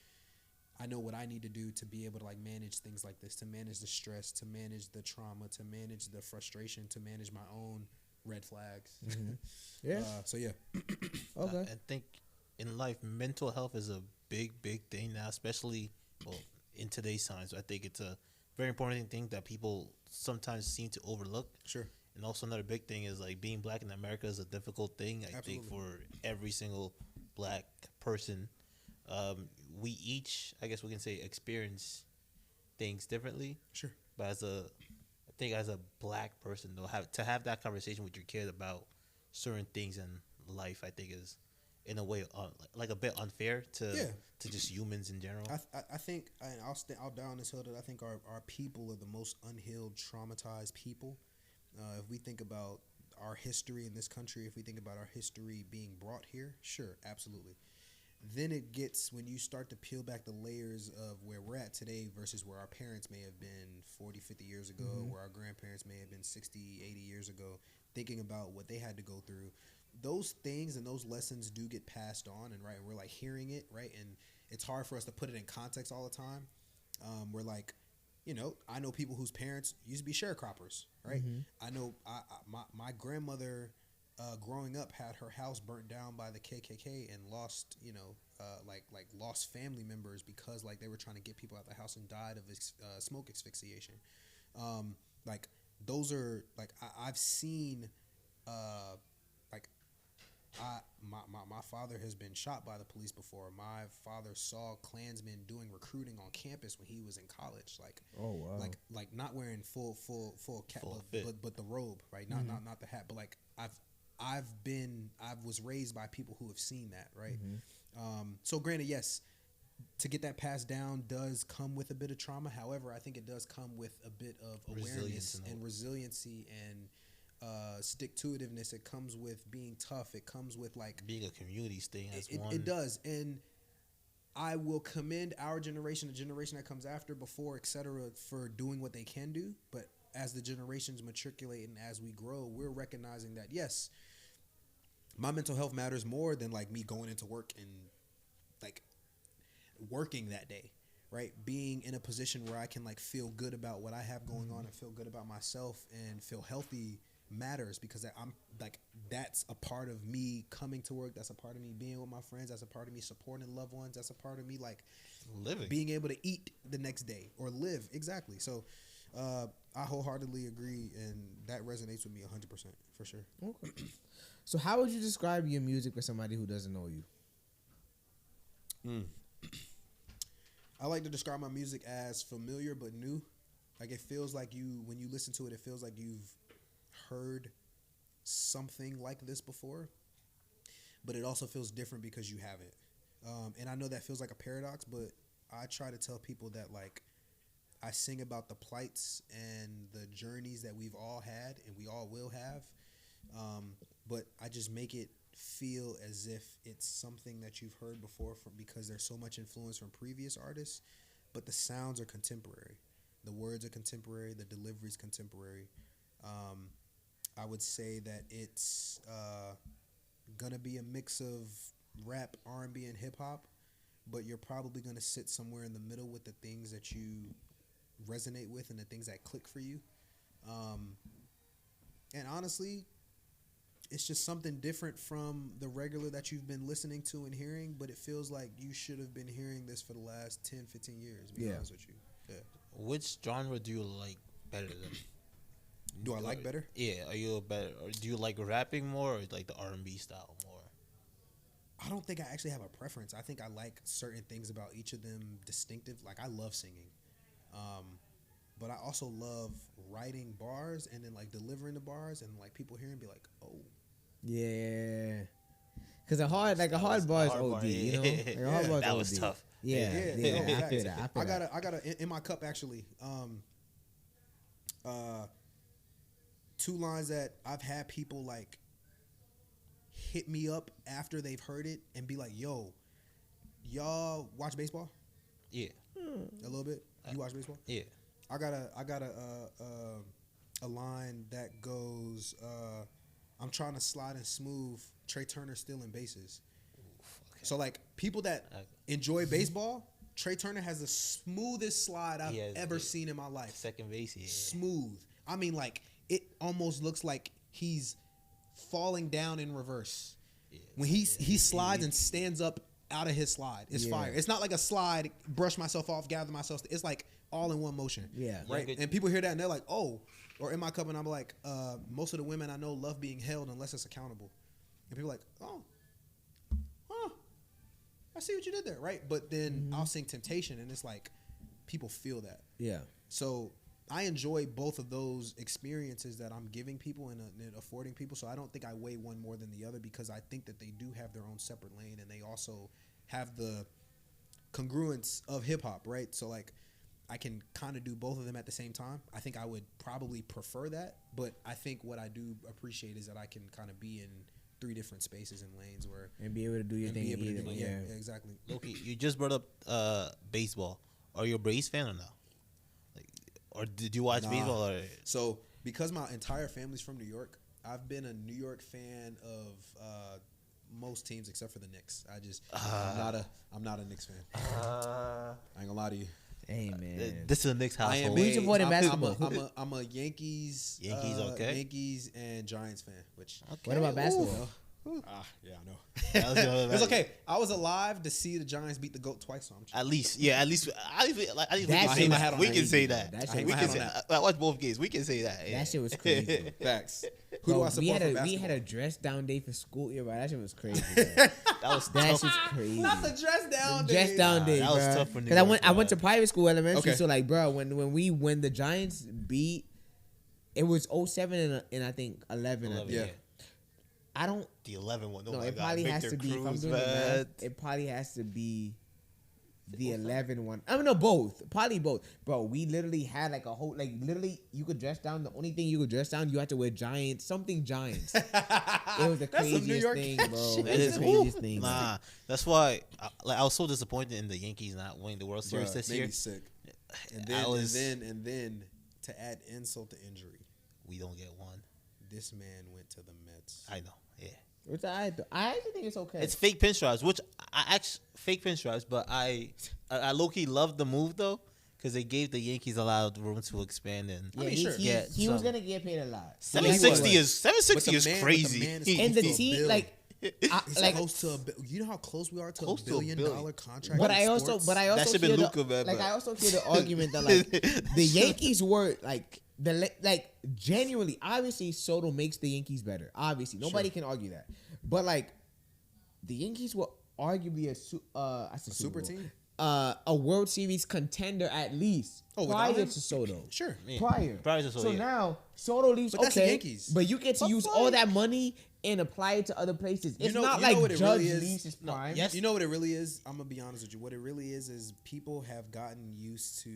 Speaker 4: I know what I need to do to be able to like manage things like this, to manage the stress, to manage the trauma, to manage the frustration, to manage my own red flags.
Speaker 2: Yeah.
Speaker 4: So yeah.
Speaker 2: Okay.
Speaker 3: I think in life, mental health is a big thing now, especially in today's times. I think it's a very important thing that people sometimes seem to overlook.
Speaker 4: Sure.
Speaker 3: And also another big thing is like being black in America is a difficult thing. I
Speaker 4: Absolutely.
Speaker 3: think for every single black person. We each, I guess we can say, experience things differently.
Speaker 4: Sure.
Speaker 3: But I think as a black person, though, have that conversation with your kid about certain things in life, I think is in a way like a bit unfair to just humans in general.
Speaker 4: I think, and I'll die on this hill, that I think our people are the most unhealed, traumatized people. If we think about our history in this country, if we think about our history being brought here, sure, absolutely. Then it gets, when you start to peel back the layers of where we're at today versus where our parents may have been 40, 50 years ago, where our grandparents may have been 60, 80 years ago, thinking about what they had to go through. Those things and those lessons do get passed on, and right, we're like hearing it, right? And it's hard for us to put it in context all the time. We're like, I know people whose parents used to be sharecroppers, right? I know my grandmother, growing up, had her house burnt down by the KKK and lost, lost family members because like they were trying to get people out of the house and died of smoke asphyxiation. Like those are like I've seen my father has been shot by the police before. My father saw Klansmen doing recruiting on campus when he was in college. Like,
Speaker 2: oh wow,
Speaker 4: like not wearing full cap, but the robe, right? Not the hat, but like I was raised by people who have seen that, right? So granted, yes, to get that passed down does come with a bit of trauma. However, I think it does come with a bit of awareness and resiliency and stick-to-itiveness. It comes with being tough. It comes with like
Speaker 3: being a community staying as one.
Speaker 4: It does, and I will commend our generation, the generation that comes after, before, etc., for doing what they can do. But as the generations matriculate and as we grow, we're recognizing that yes, my mental health matters more than like me going into work and like working that day, right? Being in a position where I can like feel good about what I have going on and feel good about myself and feel healthy matters, because I'm like, that's a part of me coming to work. That's a part of me being with my friends. That's a part of me supporting loved ones. That's a part of me like
Speaker 3: living,
Speaker 4: being able to eat the next day or live. Exactly. So I wholeheartedly agree, and that resonates with me 100% for sure.
Speaker 2: Okay. So how would you describe your music for somebody who doesn't know you?
Speaker 4: I like to describe my music as familiar but new. Like, it feels like when you listen to it, it feels like you've heard something like this before, but it also feels different because you haven't. And I know that feels like a paradox, but I try to tell people that like I sing about the plights and the journeys that we've all had and we all will have, but I just make it feel as if it's something that you've heard before, because there's so much influence from previous artists, but the sounds are contemporary, the words are contemporary, the delivery is contemporary. I would say that it's gonna be a mix of rap, R&B, and hip hop, but you're probably gonna sit somewhere in the middle with the things that you resonate with and the things that click for you. And honestly, it's just something different from the regular that you've been listening to and hearing, but it feels like you should have been hearing this for the last 10, 15 years, to be honest with you. Yeah.
Speaker 3: Which genre do you like better than?
Speaker 4: Do I like better?
Speaker 3: Yeah, are you better, or do you like rapping more, or like the R&B style more?
Speaker 4: I don't think I actually have a preference. I think I like certain things about each of them distinctive. Like, I love singing. But I also love writing bars and then like delivering the bars and like people hearing and be like, oh.
Speaker 2: Yeah. Cause a hard bar is OD, you know? Like a hard bar is
Speaker 3: that
Speaker 2: OD.
Speaker 3: was tough.
Speaker 2: Yeah. I feel that.
Speaker 4: I got in my cup actually. 2 lines that I've had people like hit me up after they've heard it and be like, yo, y'all watch baseball?
Speaker 3: Yeah.
Speaker 4: A little bit. You watch baseball?
Speaker 3: Yeah.
Speaker 4: I got a line that goes, I'm trying to slide and smooth. Trey Turner stealing bases. Okay. So like people that enjoy baseball, Trey Turner has the smoothest slide I've ever seen in my life.
Speaker 3: Second base, yeah.
Speaker 4: Smooth. I mean, like, it almost looks like he's falling down in reverse. Yeah, when he slides and stands up out of his slide, it's fire. It's not like a slide, brush myself off, gather myself. It's like all in one motion. Yeah. Right? And people hear that and they're like, oh. Or in my cup, and I'm like, most of the women I know love being held unless it's accountable. And people are like, oh, I see what you did there, right? But then I'll sing Temptation, and it's like, people feel that. Yeah. So I enjoy both of those experiences that I'm giving people and affording people. So I don't think I weigh one more than the other, because I think that they do have their own separate lane, and they also have the congruence of hip hop, right? So like, I can kind of do both of them at the same time. I think I would probably prefer that, but I think what I do appreciate is that I can kind of be in 3 different spaces and lanes where
Speaker 2: and be able to do your thing.
Speaker 4: Yeah, exactly.
Speaker 3: Loki, you just brought up baseball. Are you a Braves fan or no? Like, or did you watch baseball? Or?
Speaker 4: So because my entire family's from New York, I've been a New York fan of most teams except for the Knicks. I'm not a Knicks fan. I ain't gonna lie to you.
Speaker 2: Hey man,
Speaker 3: this is a Knicks household.
Speaker 2: Who's supporting basketball?
Speaker 4: I'm a Yankees.
Speaker 3: Yankees, okay.
Speaker 4: Yankees and Giants fan. Which
Speaker 2: what about basketball?
Speaker 4: Yeah, I know.
Speaker 3: That was the
Speaker 4: It's okay. I was alive to see the Giants beat the GOAT twice, so I'm chill.
Speaker 3: At least we can
Speaker 2: That
Speaker 3: say
Speaker 2: shit was
Speaker 3: that. We can
Speaker 2: crazy,
Speaker 3: say
Speaker 2: though.
Speaker 3: that.
Speaker 2: That shit
Speaker 3: We
Speaker 2: was
Speaker 3: can
Speaker 4: crazy.
Speaker 3: say. I watched both games. We can say that.
Speaker 2: That shit was crazy.
Speaker 4: Facts. Who do I
Speaker 2: Bro,
Speaker 4: support
Speaker 2: we
Speaker 4: for basketball?
Speaker 2: had a dress down day for school. Yeah, bro, that shit was crazy.
Speaker 3: That was
Speaker 2: That
Speaker 3: tough.
Speaker 2: shit's crazy.
Speaker 4: Not the dress down day.
Speaker 2: Dress down day,
Speaker 3: that was
Speaker 2: bruh.
Speaker 3: tough for New
Speaker 2: 'Cause
Speaker 3: York,
Speaker 2: I went
Speaker 3: bro.
Speaker 2: to private school elementary,
Speaker 4: Okay.
Speaker 2: so like, bro, when the Giants beat, it was 07 and I think 11. I
Speaker 3: 11,
Speaker 2: think.
Speaker 4: Yeah.
Speaker 2: I don't.
Speaker 3: The 11 one. Oh
Speaker 2: No,
Speaker 3: my
Speaker 2: it
Speaker 3: God.
Speaker 2: probably has
Speaker 3: Victor
Speaker 2: to be. If I'm
Speaker 3: Cruz,
Speaker 2: doing the
Speaker 3: man.
Speaker 2: math, it probably has to be the 11 one. I mean, no, both. Probably both. Bro, we literally had like a whole, like, literally, you could dress down. The only thing you could dress down, you had to wear Giants, something Giants. It was the
Speaker 4: That's some New
Speaker 2: craziest
Speaker 4: York
Speaker 2: thing,
Speaker 4: shit.
Speaker 2: bro.
Speaker 3: It
Speaker 2: It was
Speaker 3: is
Speaker 2: the craziest
Speaker 3: woo.
Speaker 2: thing.
Speaker 3: Nah, that's why. I was so disappointed in the Yankees not winning the World Series
Speaker 4: Bruh,
Speaker 3: this
Speaker 4: made
Speaker 3: year.
Speaker 4: me sick. And
Speaker 3: I
Speaker 4: then,
Speaker 3: was-
Speaker 4: and then to add insult to injury,
Speaker 3: We don't get one.
Speaker 4: this man went to the Mets.
Speaker 3: I know. Yeah.
Speaker 2: Which I actually think it's okay.
Speaker 3: It's fake pinstripes, which I actually fake pinstripes, but I low key loved the move though, because they gave the Yankees a lot of room to expand and
Speaker 2: yeah,
Speaker 4: I mean,
Speaker 2: he,
Speaker 4: sure.
Speaker 2: he,
Speaker 3: Yeah,
Speaker 2: he was
Speaker 3: some-
Speaker 2: gonna get paid a lot.
Speaker 3: 760
Speaker 4: was.
Speaker 3: is 760
Speaker 4: But
Speaker 3: is
Speaker 4: the man-
Speaker 3: crazy.
Speaker 4: but the man is
Speaker 2: And the
Speaker 4: close to a
Speaker 2: team,
Speaker 4: bill.
Speaker 2: like,
Speaker 4: It's
Speaker 2: like,
Speaker 4: close to you know how close we are to
Speaker 3: Close
Speaker 4: a
Speaker 3: to a
Speaker 4: $1 billion
Speaker 3: billion.
Speaker 4: contract.
Speaker 2: But
Speaker 4: in
Speaker 2: I also
Speaker 4: sports?
Speaker 3: That should be
Speaker 2: hear
Speaker 3: Luka,
Speaker 2: the,
Speaker 3: man,
Speaker 2: like
Speaker 3: but-
Speaker 2: I also hear the argument that like the Yankees were like genuinely, obviously Soto makes the Yankees better. Obviously, nobody can argue that. But like the Yankees were arguably a
Speaker 4: super team.
Speaker 2: a World Series contender at least
Speaker 4: Oh, without
Speaker 2: prior
Speaker 4: him?
Speaker 2: to Soto.
Speaker 4: Sure.
Speaker 3: Yeah.
Speaker 2: Prior
Speaker 3: to Soto,
Speaker 2: so
Speaker 3: yeah.
Speaker 2: now Soto leaves.
Speaker 4: But that's the
Speaker 2: okay,
Speaker 4: Yankees.
Speaker 2: but you get to
Speaker 4: But
Speaker 2: use all that money and apply it to other places. It's not like
Speaker 4: what it
Speaker 2: Judge
Speaker 4: really is?
Speaker 2: leaves his
Speaker 3: No,
Speaker 2: prime.
Speaker 3: yes.
Speaker 4: You know what it really is? I'm gonna be honest with you. What it really is people have gotten used to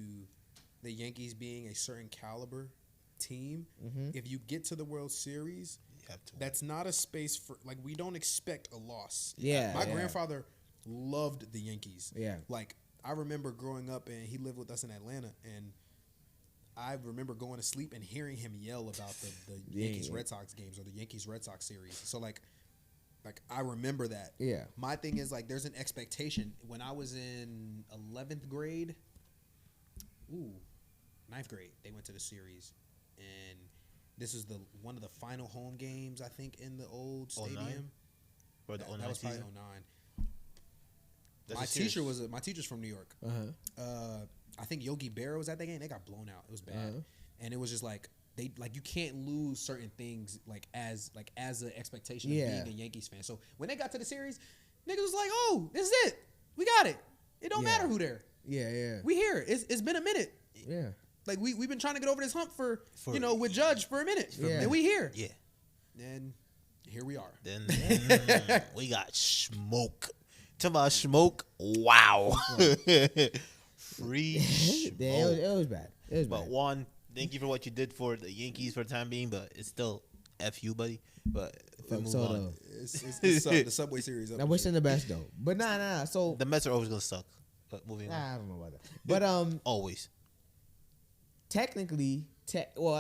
Speaker 4: the Yankees being a certain caliber team. If you get to the World Series,
Speaker 3: You have to.
Speaker 4: that's not a space for like we don't expect a loss.
Speaker 2: Yeah,
Speaker 4: My
Speaker 2: yeah.
Speaker 4: grandfather loved the Yankees.
Speaker 2: Yeah.
Speaker 4: Like I remember growing up and he lived with us in Atlanta and I remember going to sleep and hearing him yell about the Yankees Red Sox games or the Yankees Red Sox series. So like I remember that.
Speaker 2: Yeah.
Speaker 4: My thing is like there's an expectation. When I was in 11th grade, 9th grade, they went to the series and this was one of the final home games I think in the old
Speaker 3: 09?
Speaker 4: stadium.
Speaker 3: For the
Speaker 4: That
Speaker 3: 09
Speaker 4: was probably
Speaker 3: season.
Speaker 4: 09.
Speaker 3: That's
Speaker 4: My
Speaker 3: a series.
Speaker 4: teacher my teacher's from New York.
Speaker 2: Uh-huh.
Speaker 4: I think Yogi Berra was at that game. They got blown out. It was bad,
Speaker 2: Uh-huh.
Speaker 4: and it was just like you can't lose certain things as an expectation
Speaker 2: Yeah.
Speaker 4: of being a Yankees fan. So when they got to the series, niggas was like, "Oh, this is it. We got it. It don't
Speaker 2: Yeah.
Speaker 4: matter who there.
Speaker 2: Yeah.
Speaker 4: We here. It's been a minute.
Speaker 2: Yeah.
Speaker 4: Like we've been trying to get over this hump for
Speaker 3: For-
Speaker 4: with Judge for a minute,
Speaker 2: Yeah.
Speaker 4: and we here.
Speaker 3: Yeah.
Speaker 4: And here we are.
Speaker 3: Then we got smoke. Talking about smoke. Wow. Free smoke.
Speaker 2: Yeah, it was bad. It was
Speaker 3: But
Speaker 2: bad.
Speaker 3: one, thank you for what you did for the Yankees for the time being, but it's still F you, buddy. But we
Speaker 2: Fuck
Speaker 3: move
Speaker 2: Soto.
Speaker 3: on.
Speaker 4: It's the Subway Series.
Speaker 2: I wish him the best though. But nah. So
Speaker 3: The Mets are always gonna suck. But moving on.
Speaker 2: I don't know about that. But
Speaker 3: Always.
Speaker 2: technically,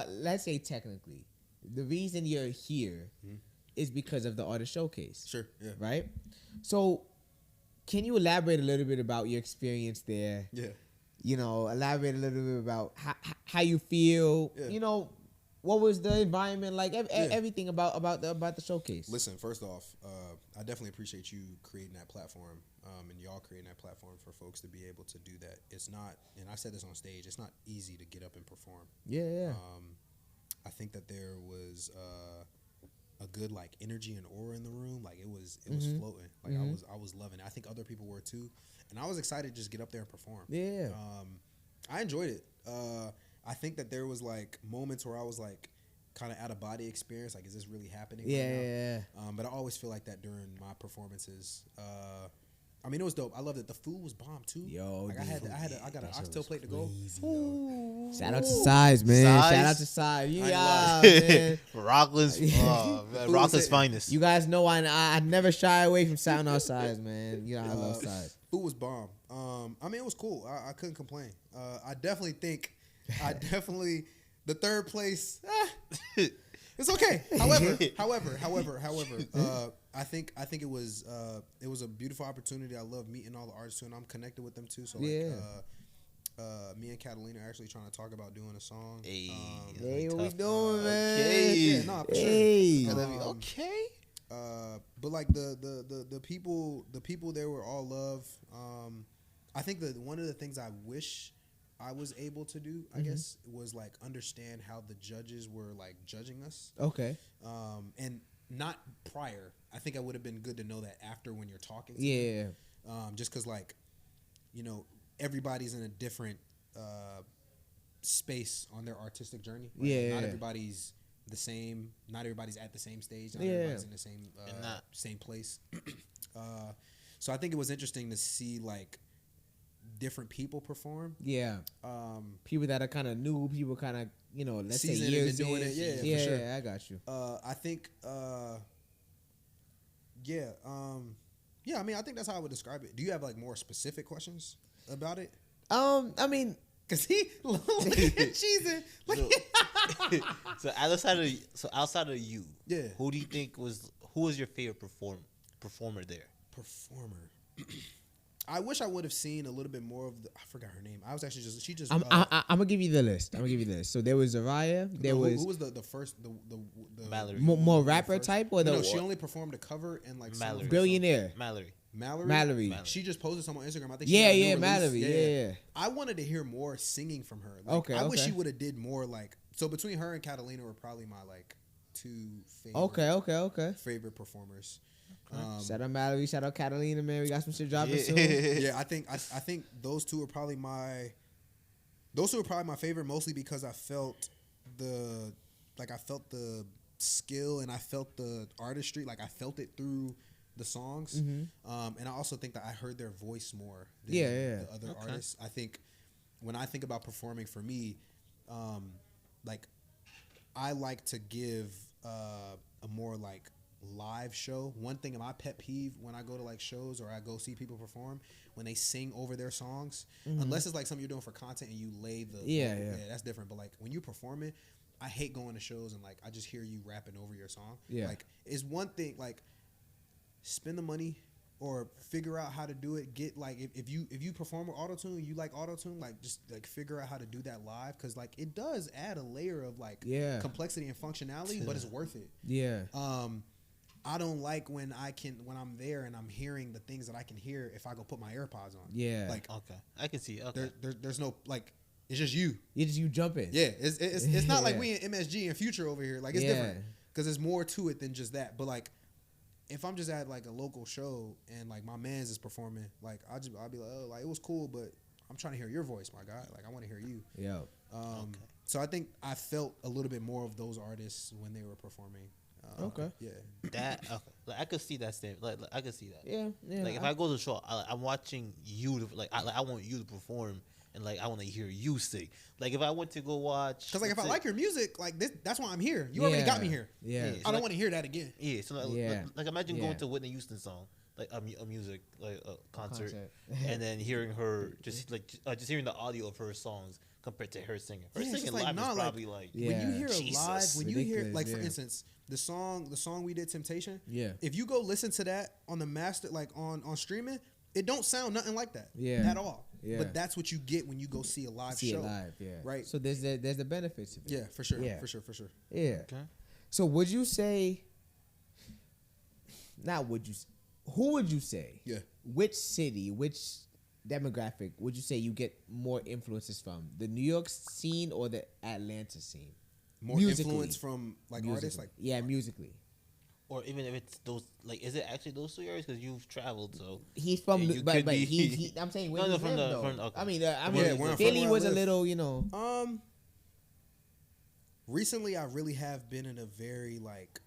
Speaker 2: let's say technically, the reason you're here is because of the artist showcase.
Speaker 4: Sure. Yeah.
Speaker 2: Right? So can you elaborate a little bit about your experience there?
Speaker 4: Yeah.
Speaker 2: You know, elaborate a little bit about how you feel.
Speaker 4: Yeah.
Speaker 2: You know, what was the environment like? Everything about the showcase.
Speaker 4: Listen, first off, I definitely appreciate you creating that platform, and y'all creating that platform for folks to be able to do that. It's not, and I said this on stage, it's not easy to get up and perform.
Speaker 2: Yeah.
Speaker 4: I think that there was a good like energy and aura in the room. Like it was floating. Like I was loving it. I think other people were too, and I was excited to just get up there and perform.
Speaker 2: Yeah.
Speaker 4: I enjoyed it. I think that there was like moments where I was like kind of out of body experience. Like, is this really happening? right now?
Speaker 2: Yeah.
Speaker 4: But I always feel like that during my performances. I mean, it was dope. I loved it. The food was bomb too.
Speaker 2: Yo,
Speaker 4: like I got an oxtail plate to go.
Speaker 2: Shout out to Size, man.
Speaker 3: Size?
Speaker 2: Shout out to Size.
Speaker 4: I
Speaker 2: Yeah,
Speaker 4: ain't
Speaker 2: man.
Speaker 3: Rockland's
Speaker 4: hitting.
Speaker 3: finest.
Speaker 2: You guys know I never shy away from shouting out Size, man. You know I love Size.
Speaker 4: Food was bomb. I mean, it was cool. I couldn't complain. I definitely think, the third place. It's okay. However, I think it was a beautiful opportunity. I love meeting all the artists too, and I'm connected with them too. So
Speaker 2: Yeah.
Speaker 4: me and Catalina are actually trying to talk about doing a song.
Speaker 3: Hey,
Speaker 2: Hey, what we
Speaker 3: tough.
Speaker 2: doing, man?
Speaker 3: Okay.
Speaker 4: Yeah, nah, for sure.
Speaker 2: Hey.
Speaker 3: Okay.
Speaker 4: But like the people there were all love. I think that one of the things I wish I was able to do, I guess, was like understand how the judges were like judging us.
Speaker 2: Okay.
Speaker 4: And not prior. I think it would have been good to know that after when you're talking to
Speaker 2: Yeah.
Speaker 4: them. Just because like, everybody's in a different space on their artistic journey. Right?
Speaker 2: Yeah.
Speaker 4: Not everybody's the same. Not everybody's at the same stage. Not everybody's in the same place. So I think it was interesting to see like different people perform.
Speaker 2: Yeah. People that are kind of new, people kind of, let's say
Speaker 4: seasoned
Speaker 2: years
Speaker 4: and doing it. Yeah, for sure.
Speaker 2: Yeah, I got you.
Speaker 4: I think, I mean, I think that's how I would describe it. Do you have like more specific questions about it?
Speaker 2: I mean,
Speaker 4: cause he cheesing.
Speaker 3: So outside of you,
Speaker 4: Yeah.
Speaker 3: who do you think who was your favorite performer there?
Speaker 4: Performer. I wish I would have seen a little bit more of I forgot her name. I was actually she just.
Speaker 2: I'm gonna give you the list. So there was Zariah. Who
Speaker 4: was the first the
Speaker 3: Mallory.
Speaker 2: More rapper type or the?
Speaker 4: No, she only performed a cover and like
Speaker 3: Mallory.
Speaker 2: Billionaire.
Speaker 3: Mallory.
Speaker 4: She just posted some on Instagram. I think.
Speaker 2: Yeah, Mallory. Yeah.
Speaker 4: I wanted to hear more singing from her. Like, I wish she would have did more like. So between her and Catalina were probably my like two favorite. Favorite performers.
Speaker 2: Shout out Mallory. Shout out Catalina. Man, we got some shit dropping soon.
Speaker 4: Yeah, I think those two are probably my favorite, mostly because I felt the skill and I felt the artistry. Like I felt it through the songs. And I also think that I heard their voice more than the other artists. I think when I think about performing for me, like I like to give a more like live show. One thing, my pet peeve when I go to like shows or I go see people perform, when they sing over their songs, unless it's like something you're doing for content and you lay the that's different. But like when you perform it, I hate going to shows and like I just hear you rapping over your song. Like it's one thing, like spend the money or figure out how to do it. Get like if you perform with autotune, you like autotune, like just like figure out how to do that live, because like it does add a layer of like complexity and functionality, but it's worth it. I don't like when I'm there and I'm hearing the things that I can hear if I go put my AirPods on. Like
Speaker 3: okay, I can see. Okay,
Speaker 4: there's no like, it's just you.
Speaker 2: You jumping.
Speaker 4: Yeah, it's not like we in MSG and Future over here. Like it's different because there's more to it than just that. But like, if I'm just at like a local show and like my man's is performing, like I'll be like, oh, like it was cool, but I'm trying to hear your voice, my guy. Like I want to hear you. So I think I felt a little bit more of those artists when they were performing.
Speaker 3: Like I could see that statement. Like I could see that.
Speaker 2: Yeah.
Speaker 3: Like if I go to the show, I'm watching you to I want you to perform, and like I want to hear you sing. Like if I went to go watch,
Speaker 4: because like if I like your music, like that's why I'm here. You already got me here.
Speaker 2: Yeah.
Speaker 4: I don't want to hear that again.
Speaker 3: Yeah. So like imagine going to Whitney Houston song, like a music like a concert, and then hearing her just hearing the audio of her songs compared to her singing. Her singing live is probably like
Speaker 4: when you hear it live, when you hear like for
Speaker 2: yeah.
Speaker 4: instance the song we did, Temptation.
Speaker 2: Yeah.
Speaker 4: If you go listen to that on the master, like on streaming, it don't sound nothing like that. At all. Yeah. But that's what you get when you go see a live show. Right.
Speaker 2: So there's the benefits of it.
Speaker 4: Yeah, for sure. For sure.
Speaker 2: Yeah. Okay. So would you say? Who would you say?
Speaker 4: Yeah.
Speaker 2: Which city? Which demographic would you say you get more influences from? The New York scene or the Atlanta scene?
Speaker 4: More influence from like artists, like
Speaker 2: musically,
Speaker 3: or even if it's those, like, is it actually those 2 areas? Because you've traveled, so
Speaker 2: he's from. But he I'm saying where from the. Okay. I mean, Philly was a little,
Speaker 4: Recently, I really have been in a very like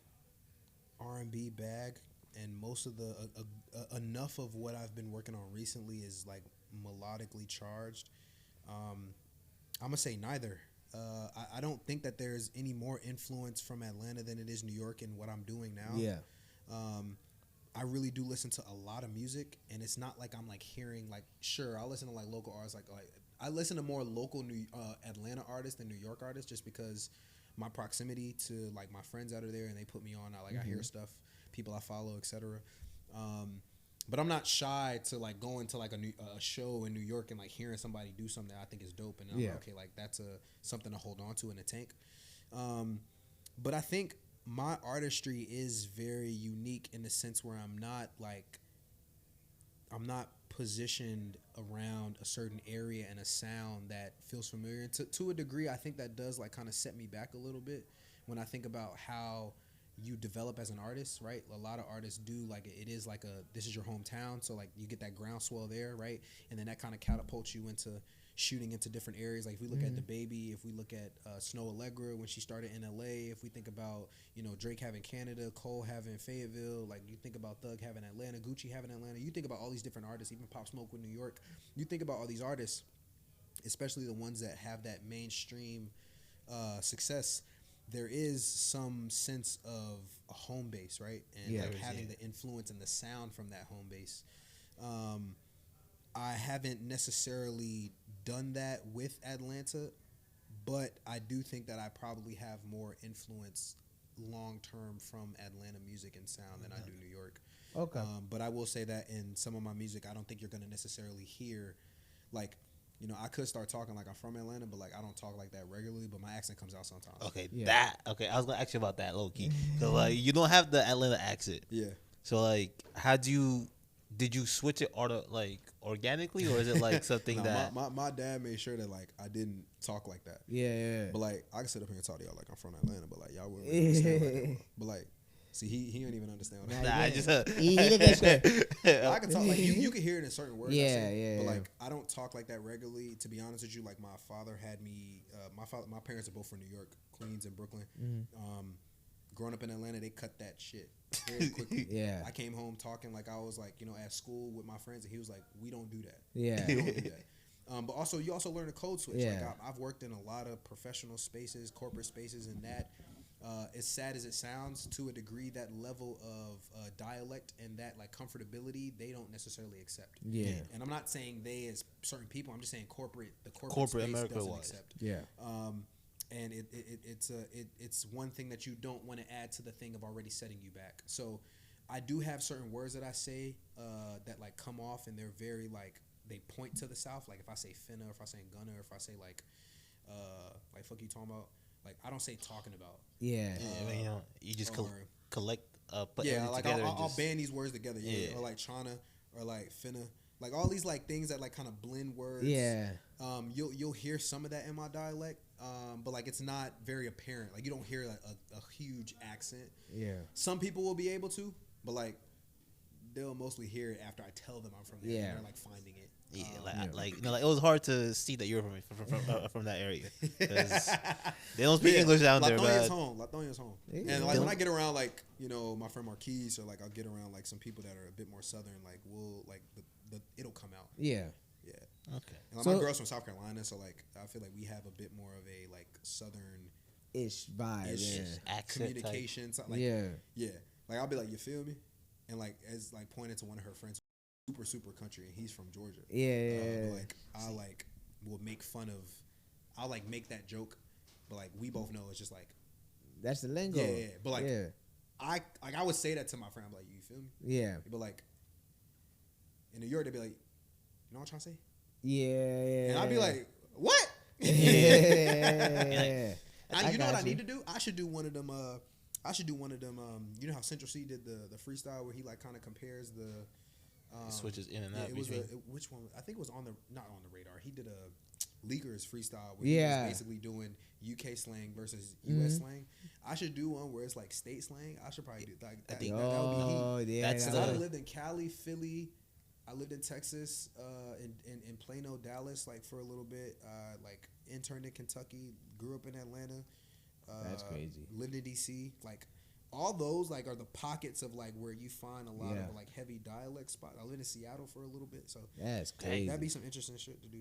Speaker 4: R&B bag, and most of the enough of what I've been working on recently is like melodically charged. I'm gonna say neither. I don't think that there's any more influence from Atlanta than it is New York in what I'm doing now.
Speaker 2: Yeah.
Speaker 4: I really do listen to a lot of music, and it's not like I'm like hearing like, sure, I'll listen to like local artists. Like I listen to more local Atlanta artists than New York artists, just because my proximity to like my friends out of there, and they put me on. I hear stuff, people I follow, etc. But I'm not shy to like going to like a show in New York and like hearing somebody do something that I think is dope, and I'm like, okay, like that's something to hold on to in the tank. But I think my artistry is very unique in the sense where I'm not positioned around a certain area and a sound that feels familiar. To a degree, I think that does like kind of set me back a little bit when I think about how you develop as an artist, right? A lot of artists do like it is like this is your hometown, so like you get that groundswell there, right? And then that kind of catapults you into shooting into different areas. Like if we look at the Baby, if we look at Snow Allegra when she started in LA, if we think about Drake having Canada, Cole having Fayetteville, like you think about Thug having Atlanta, Gucci having Atlanta, you think about all these different artists, even Pop Smoke with New York. You think about all these artists, especially the ones that have that mainstream success. There is some sense of a home base, right? And like having the influence and the sound from that home base. I haven't necessarily done that with Atlanta, but I do think that I probably have more influence long term from Atlanta music and sound than I do New York.
Speaker 2: Okay.
Speaker 4: But I will say that in some of my music, I don't think you're going to necessarily hear, like, I could start talking like I'm from Atlanta, but like I don't talk like that regularly, but my accent comes out sometimes.
Speaker 3: Okay, I was gonna ask you about that, low key, because like you don't have the Atlanta accent.
Speaker 4: Yeah.
Speaker 3: So like, did you switch it organically, or is it like something that
Speaker 4: my dad made sure that like I didn't talk like that.
Speaker 2: Yeah.
Speaker 4: But like I can sit up here and talk to y'all like I'm from Atlanta, but like y'all wouldn't really understand like that. But like, see, he don't even understand what I'm
Speaker 3: I just
Speaker 4: I can talk like you can hear it in certain words. But like I don't talk like that regularly. To be honest with you, like my father had me. My parents are both from New York, Queens, and Brooklyn. Growing up in Atlanta, they cut that shit very quickly. I came home talking like I was like at school with my friends, and he was like, "We don't do that. We don't do that." But also, you also learn a code switch. Like I've worked in a lot of professional spaces, corporate spaces, and that. As sad as it sounds, to a degree, that level of dialect and that like comfortability, they don't necessarily accept.
Speaker 2: Yeah.
Speaker 4: And I'm not saying they as certain people. I'm just saying the corporate space
Speaker 3: America
Speaker 4: doesn't
Speaker 3: wise.
Speaker 4: accept.
Speaker 2: Yeah.
Speaker 4: And it's one thing that you don't want to add to the thing of already setting you back. So I do have certain words that I say that like come off and they're very like they point to the South. Like if I say finna, or if I say gonna, or if I say like fuck you talking about. Like I don't say talking about.
Speaker 3: You just collect. Put
Speaker 4: like
Speaker 3: together
Speaker 4: I'll band these words together. Or like tryna, or like finna, like all these like things that like kind of blend words. You'll hear some of that in my dialect, but like it's not very apparent. Like you don't hear like a huge accent. Some people will be able to, but like they'll mostly hear it after I tell them I'm from there. And they're like finding it.
Speaker 3: It was hard to see that you're from that area. They don't speak English down there.
Speaker 4: Latonia's home. And like when I get around like my friend Marquise, or like I'll get around like some people that are a bit more southern, like we'll like it'll come out.
Speaker 2: Yeah.
Speaker 4: Okay. And my girl's from South Carolina, so like I feel like we have a bit more of a like southern-ish
Speaker 2: vibe,
Speaker 3: accent
Speaker 4: communication. Like, Like I'll be like, you feel me? And like as like pointed to one of her friends. Super country, and he's from Georgia. But like I like will make fun of, I'll like make that joke, but like we both know it's just like
Speaker 2: that's the lingo.
Speaker 4: But like I would say that to my friend, I'm like, you feel me? But like in New York, they'd be like, you know what I'm trying to say? And I'd be like, what? And you know what I need to do? I should do one of them. You know how Central C did the freestyle where he like kind of compares the.
Speaker 3: Switches in and out.
Speaker 4: It was which one? I think it was not on the radar. He did a Leakers freestyle where he was basically doing UK slang versus US slang. I should do one where it's like state slang. I should probably do like that. That would be heat. I lived in Cali, Philly. I lived in Texas, in Plano, Dallas, like for a little bit. Like interned in Kentucky, grew up in Atlanta.
Speaker 2: That's crazy.
Speaker 4: Lived in DC, like. All those like are the pockets of like where you find a lot of like heavy dialect spots. I lived in Seattle for a little bit, so
Speaker 2: that's crazy.
Speaker 4: That'd be some interesting shit to do.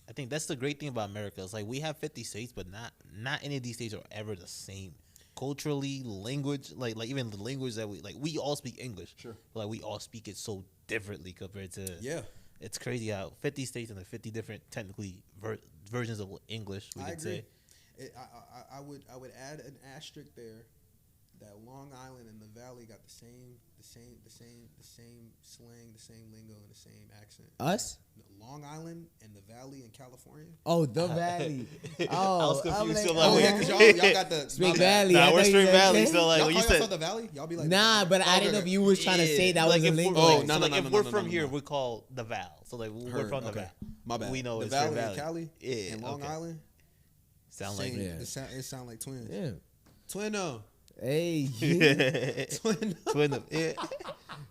Speaker 3: I think that's the great thing about America. It's like we have 50 states, but not any of these states are ever the same. Culturally, language, like even the language that we all speak English.
Speaker 4: Sure.
Speaker 3: But like we all speak it so differently compared to It's crazy how 50 states and the 50 different technically versions of English we could say.
Speaker 4: I would add an asterisk there. That Long Island and the Cali got the same slang, the same lingo, and the same accent.
Speaker 2: Us?
Speaker 4: Long Island and the Valley in California.
Speaker 2: Oh, the Valley.
Speaker 3: I
Speaker 2: Oh,
Speaker 3: was confused.
Speaker 2: I'm
Speaker 3: So
Speaker 2: like,
Speaker 4: Yeah, because y'all got the
Speaker 2: Spring
Speaker 4: my bad.
Speaker 2: Valley.
Speaker 3: Nah,
Speaker 2: I
Speaker 3: we're
Speaker 2: thought you
Speaker 3: Spring
Speaker 2: were
Speaker 3: Valley.
Speaker 2: saying-
Speaker 3: So like
Speaker 4: Y'all
Speaker 3: when
Speaker 4: call
Speaker 3: you said,
Speaker 4: yourself the Valley? Y'all be like
Speaker 2: Nah, but I didn't know if you was trying to say that was a
Speaker 3: if we're-
Speaker 2: lingo.
Speaker 4: Oh,
Speaker 3: so
Speaker 4: no,
Speaker 3: like
Speaker 4: no,
Speaker 3: if
Speaker 4: no,
Speaker 3: we're
Speaker 4: no,
Speaker 3: from
Speaker 4: no,
Speaker 3: here,
Speaker 4: no.
Speaker 3: we call the Val. So like we're
Speaker 4: Heard,
Speaker 3: from the
Speaker 4: okay.
Speaker 3: Val.
Speaker 4: My bad.
Speaker 3: We know
Speaker 4: the
Speaker 3: it's
Speaker 4: Valley
Speaker 3: Spring
Speaker 4: in
Speaker 3: Valley.
Speaker 4: Cali
Speaker 3: Yeah,
Speaker 4: and Long
Speaker 3: okay.
Speaker 4: Island.
Speaker 3: Sound like
Speaker 4: Same.
Speaker 2: Yeah.
Speaker 4: It sound like twins.
Speaker 2: Yeah.
Speaker 4: Twinno.
Speaker 2: Hey.
Speaker 4: Twinno.
Speaker 3: twin of yeah.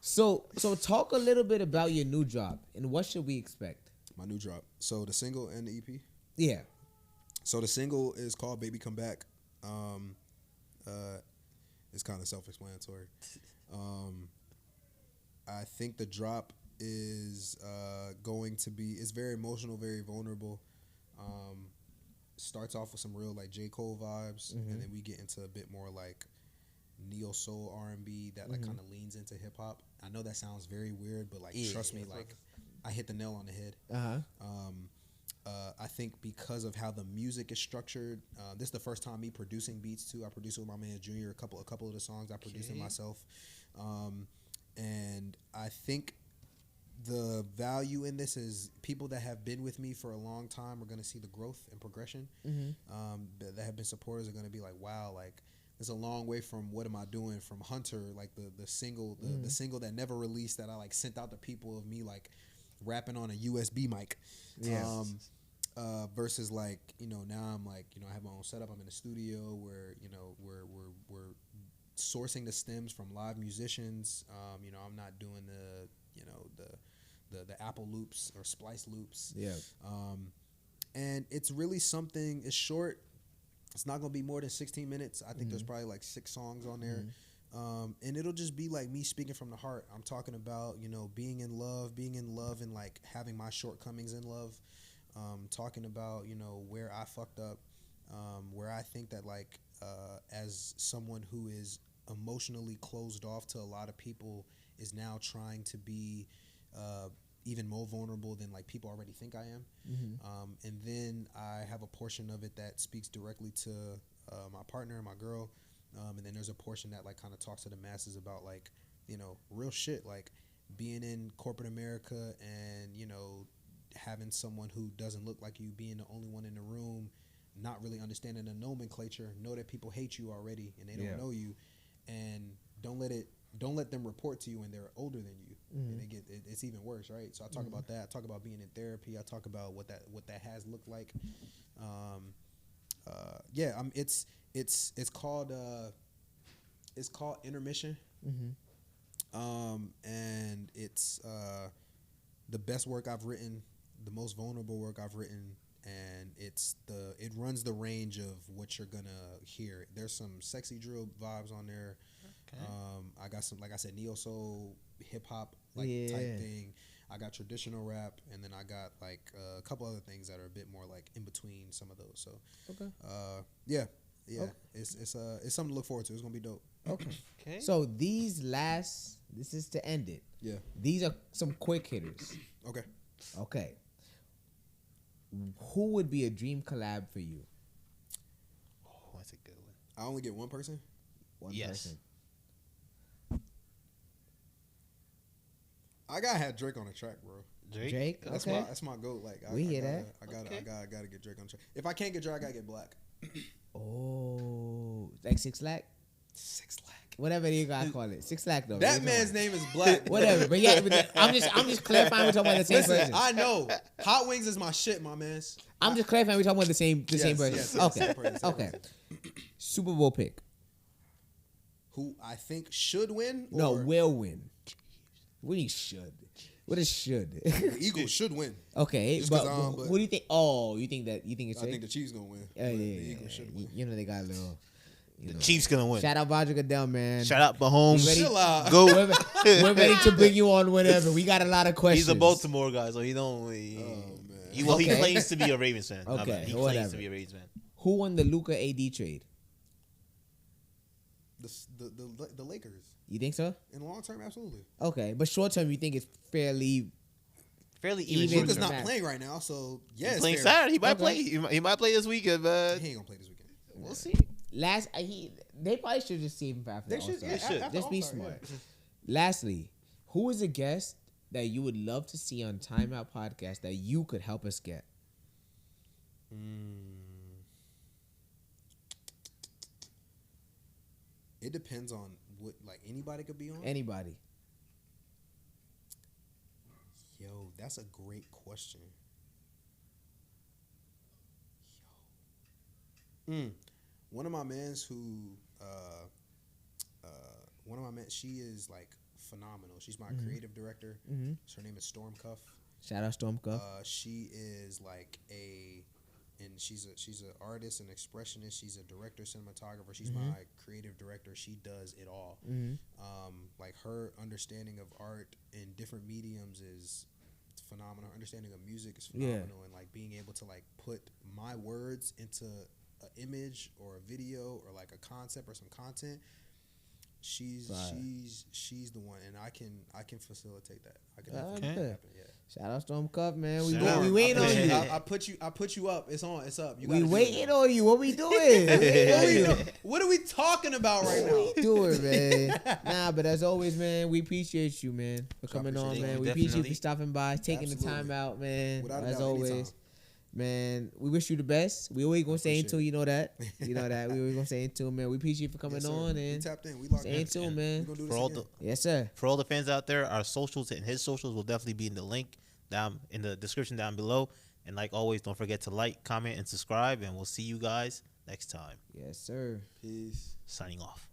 Speaker 2: So talk a little bit about your new job and what should we expect?
Speaker 4: My new drop. So the single and the EP.
Speaker 2: Yeah.
Speaker 4: So the single is called "Baby Come Back." It's kind of self-explanatory. I think the drop is going to be. It's very emotional, very vulnerable. Starts off with some real like J. Cole vibes, and then we get into a bit more like neo soul R&B that like kind of leans into hip hop. I know that sounds very weird, but like trust me, like I hit the nail on the head. I think because of how the music is structured, this is the first time me producing beats too. I produced it with my man Junior. A couple of the songs I produced it myself, and I think the value in this is people that have been with me for a long time are going to see the growth and progression. That have been supporters are going to be like, wow, like it's a long way from what am I doing from Hunter, like the single, the single that never released that I like sent out to people of me like rapping on a USB mic. Versus like, you know, now I'm like, you know, I have my own setup. I'm in a studio where, you know, we're sourcing the stems from live musicians. You know, I'm not doing the, you know, the Apple loops or Splice loops.
Speaker 2: Yeah.
Speaker 4: And it's really something. It's short. It's not gonna be more than 16 minutes. I think there's probably like 6 songs on there. And it'll just be like me speaking from the heart. I'm talking about, you know, being in love and like having my shortcomings in love. Talking about, you know, where I fucked up, where I think that like as someone who is emotionally closed off to a lot of people is now trying to be even more vulnerable than like people already think I am. And then I have a portion of it that speaks directly to my partner, my girl. And then there's a portion that like kind of talks to the masses about like, you know, real shit, like being in corporate America and, you know, having someone who doesn't look like you, being the only one in the room, not really understanding the nomenclature, know that people hate you already and they don't know you, and don't let them report to you when they're older than you, and it's even worse, right? So I talk about that. I talk about being in therapy. I talk about what that has looked like. It's called Intermission, and it's the best work I've written, the most vulnerable work I've written, and it runs the range of what you're gonna hear. There's some sexy drill vibes on there. Okay. I got some, like I said, neo soul, hip hop type thing. I got traditional rap, and then I got like a couple other things that are a bit more like in between some of those. So okay. Okay. It's something to look forward to. It's gonna be dope.
Speaker 2: Okay. So this is to end it.
Speaker 4: Yeah.
Speaker 2: These are some quick hitters. Okay. Who would be a dream collab for you?
Speaker 3: Oh, that's a good one.
Speaker 4: I only get one person?
Speaker 2: One person.
Speaker 4: I gotta have Drake on the track, bro.
Speaker 2: Drake?
Speaker 4: That's my goat. Like
Speaker 2: we hear that.
Speaker 4: I gotta get Drake on the track. If I can't get Drake, I gotta get Black.
Speaker 2: Oh, like 6 Lack?
Speaker 4: 6 Lack.
Speaker 2: Whatever you gotta call it. 6 Lack though.
Speaker 4: That man's name is Black.
Speaker 2: Whatever. But yeah, I'm just clarifying we're talking about the same person.
Speaker 4: I know. Hot Wings is my shit, my mans.
Speaker 2: I'm just clarifying we're talking about the same person.
Speaker 4: Yes,
Speaker 2: okay.
Speaker 4: same person.
Speaker 2: Okay. Super Bowl pick.
Speaker 4: Who I think should win?
Speaker 2: No, will win. What do you should? What is should?
Speaker 4: The Eagles should win.
Speaker 2: Okay, but what do you think? Oh, you think it's?
Speaker 4: I think the Chiefs gonna win.
Speaker 2: Yeah.
Speaker 4: The Eagles should win.
Speaker 2: You know they got a little.
Speaker 3: The Chiefs gonna win.
Speaker 2: Shout out Roger Goodell, man.
Speaker 3: Shout out Mahomes.
Speaker 4: Chill out.
Speaker 3: Go.
Speaker 2: We're ready to bring you on whenever. We got a lot of questions.
Speaker 3: He's a Baltimore guy, so he don't. He claims to be a Ravens fan.
Speaker 2: Okay,
Speaker 3: he claims to be a Ravens fan.
Speaker 2: Who won the Luka AD trade?
Speaker 4: The Lakers.
Speaker 2: You think so?
Speaker 4: In the long term, absolutely.
Speaker 2: Okay, but short term, you think it's fairly
Speaker 3: even.
Speaker 4: Luka's not playing right now, so yeah,
Speaker 3: he's playing Saturday. He might play. He might play this weekend, but
Speaker 4: he ain't gonna play this weekend.
Speaker 3: We'll see.
Speaker 2: They probably should just save him for after
Speaker 4: They
Speaker 2: the
Speaker 4: should.
Speaker 2: All-Star.
Speaker 4: Yeah,
Speaker 3: should.
Speaker 4: after
Speaker 2: Just be
Speaker 4: All-Star,
Speaker 2: smart.
Speaker 4: yeah.
Speaker 2: Lastly, who is a guest that you would love to see on Timeout Podcast that you could help us get?
Speaker 4: It depends on what. Like anybody could be on.
Speaker 2: Anybody.
Speaker 4: Yo, that's a great question. One of my mans who, she is like phenomenal. She's my creative director.
Speaker 2: Mm-hmm.
Speaker 4: Her name is Storm Cuff.
Speaker 2: Shout out Storm Cuff.
Speaker 4: She is like and she's an artist and expressionist. She's a director, cinematographer. She's my creative director. She does it all. Like her understanding of art in different mediums is phenomenal. Her understanding of music is phenomenal, and like being able to like put my words into an image or a video or like a concept or some content. She's the one, and I can facilitate that. I can definitely make that happen. Yeah.
Speaker 2: Shout out Storm Cup, man. We
Speaker 3: Storm.
Speaker 2: waiting on you.
Speaker 4: I put you up. It's on. It's up. You
Speaker 2: We
Speaker 4: gotta do
Speaker 2: waiting
Speaker 4: it.
Speaker 2: on you. What we doing?
Speaker 4: What are we talking about right now?
Speaker 2: What we doing, man? Nah, but as always, man, we appreciate you, man, for coming on,
Speaker 4: appreciate
Speaker 2: man.
Speaker 3: you.
Speaker 2: We appreciate you
Speaker 3: Definitely.
Speaker 2: for stopping by, taking the
Speaker 4: Absolutely.
Speaker 2: time out, man.
Speaker 4: Without a
Speaker 2: as
Speaker 4: doubt,
Speaker 2: always.
Speaker 4: anytime.
Speaker 2: Man, we wish you the best. We always gonna stay in
Speaker 4: appreciate
Speaker 2: tune.
Speaker 4: it.
Speaker 2: You know that. You know that. We always gonna stay in tune, man. We appreciate you for coming
Speaker 4: Yes, sir.
Speaker 2: on
Speaker 4: We
Speaker 2: and
Speaker 4: tapped in. We locked
Speaker 2: stay in
Speaker 4: in.
Speaker 2: tune,
Speaker 4: We
Speaker 2: man.
Speaker 4: gonna do
Speaker 3: For
Speaker 4: this
Speaker 3: all
Speaker 4: again.
Speaker 2: Yes, sir.
Speaker 3: For all the fans out there, our socials and his socials will definitely be in the link down in the description down below. And like always, don't forget to like, comment, and subscribe. And we'll see you guys next time.
Speaker 2: Yes, sir.
Speaker 4: Peace.
Speaker 3: Signing off.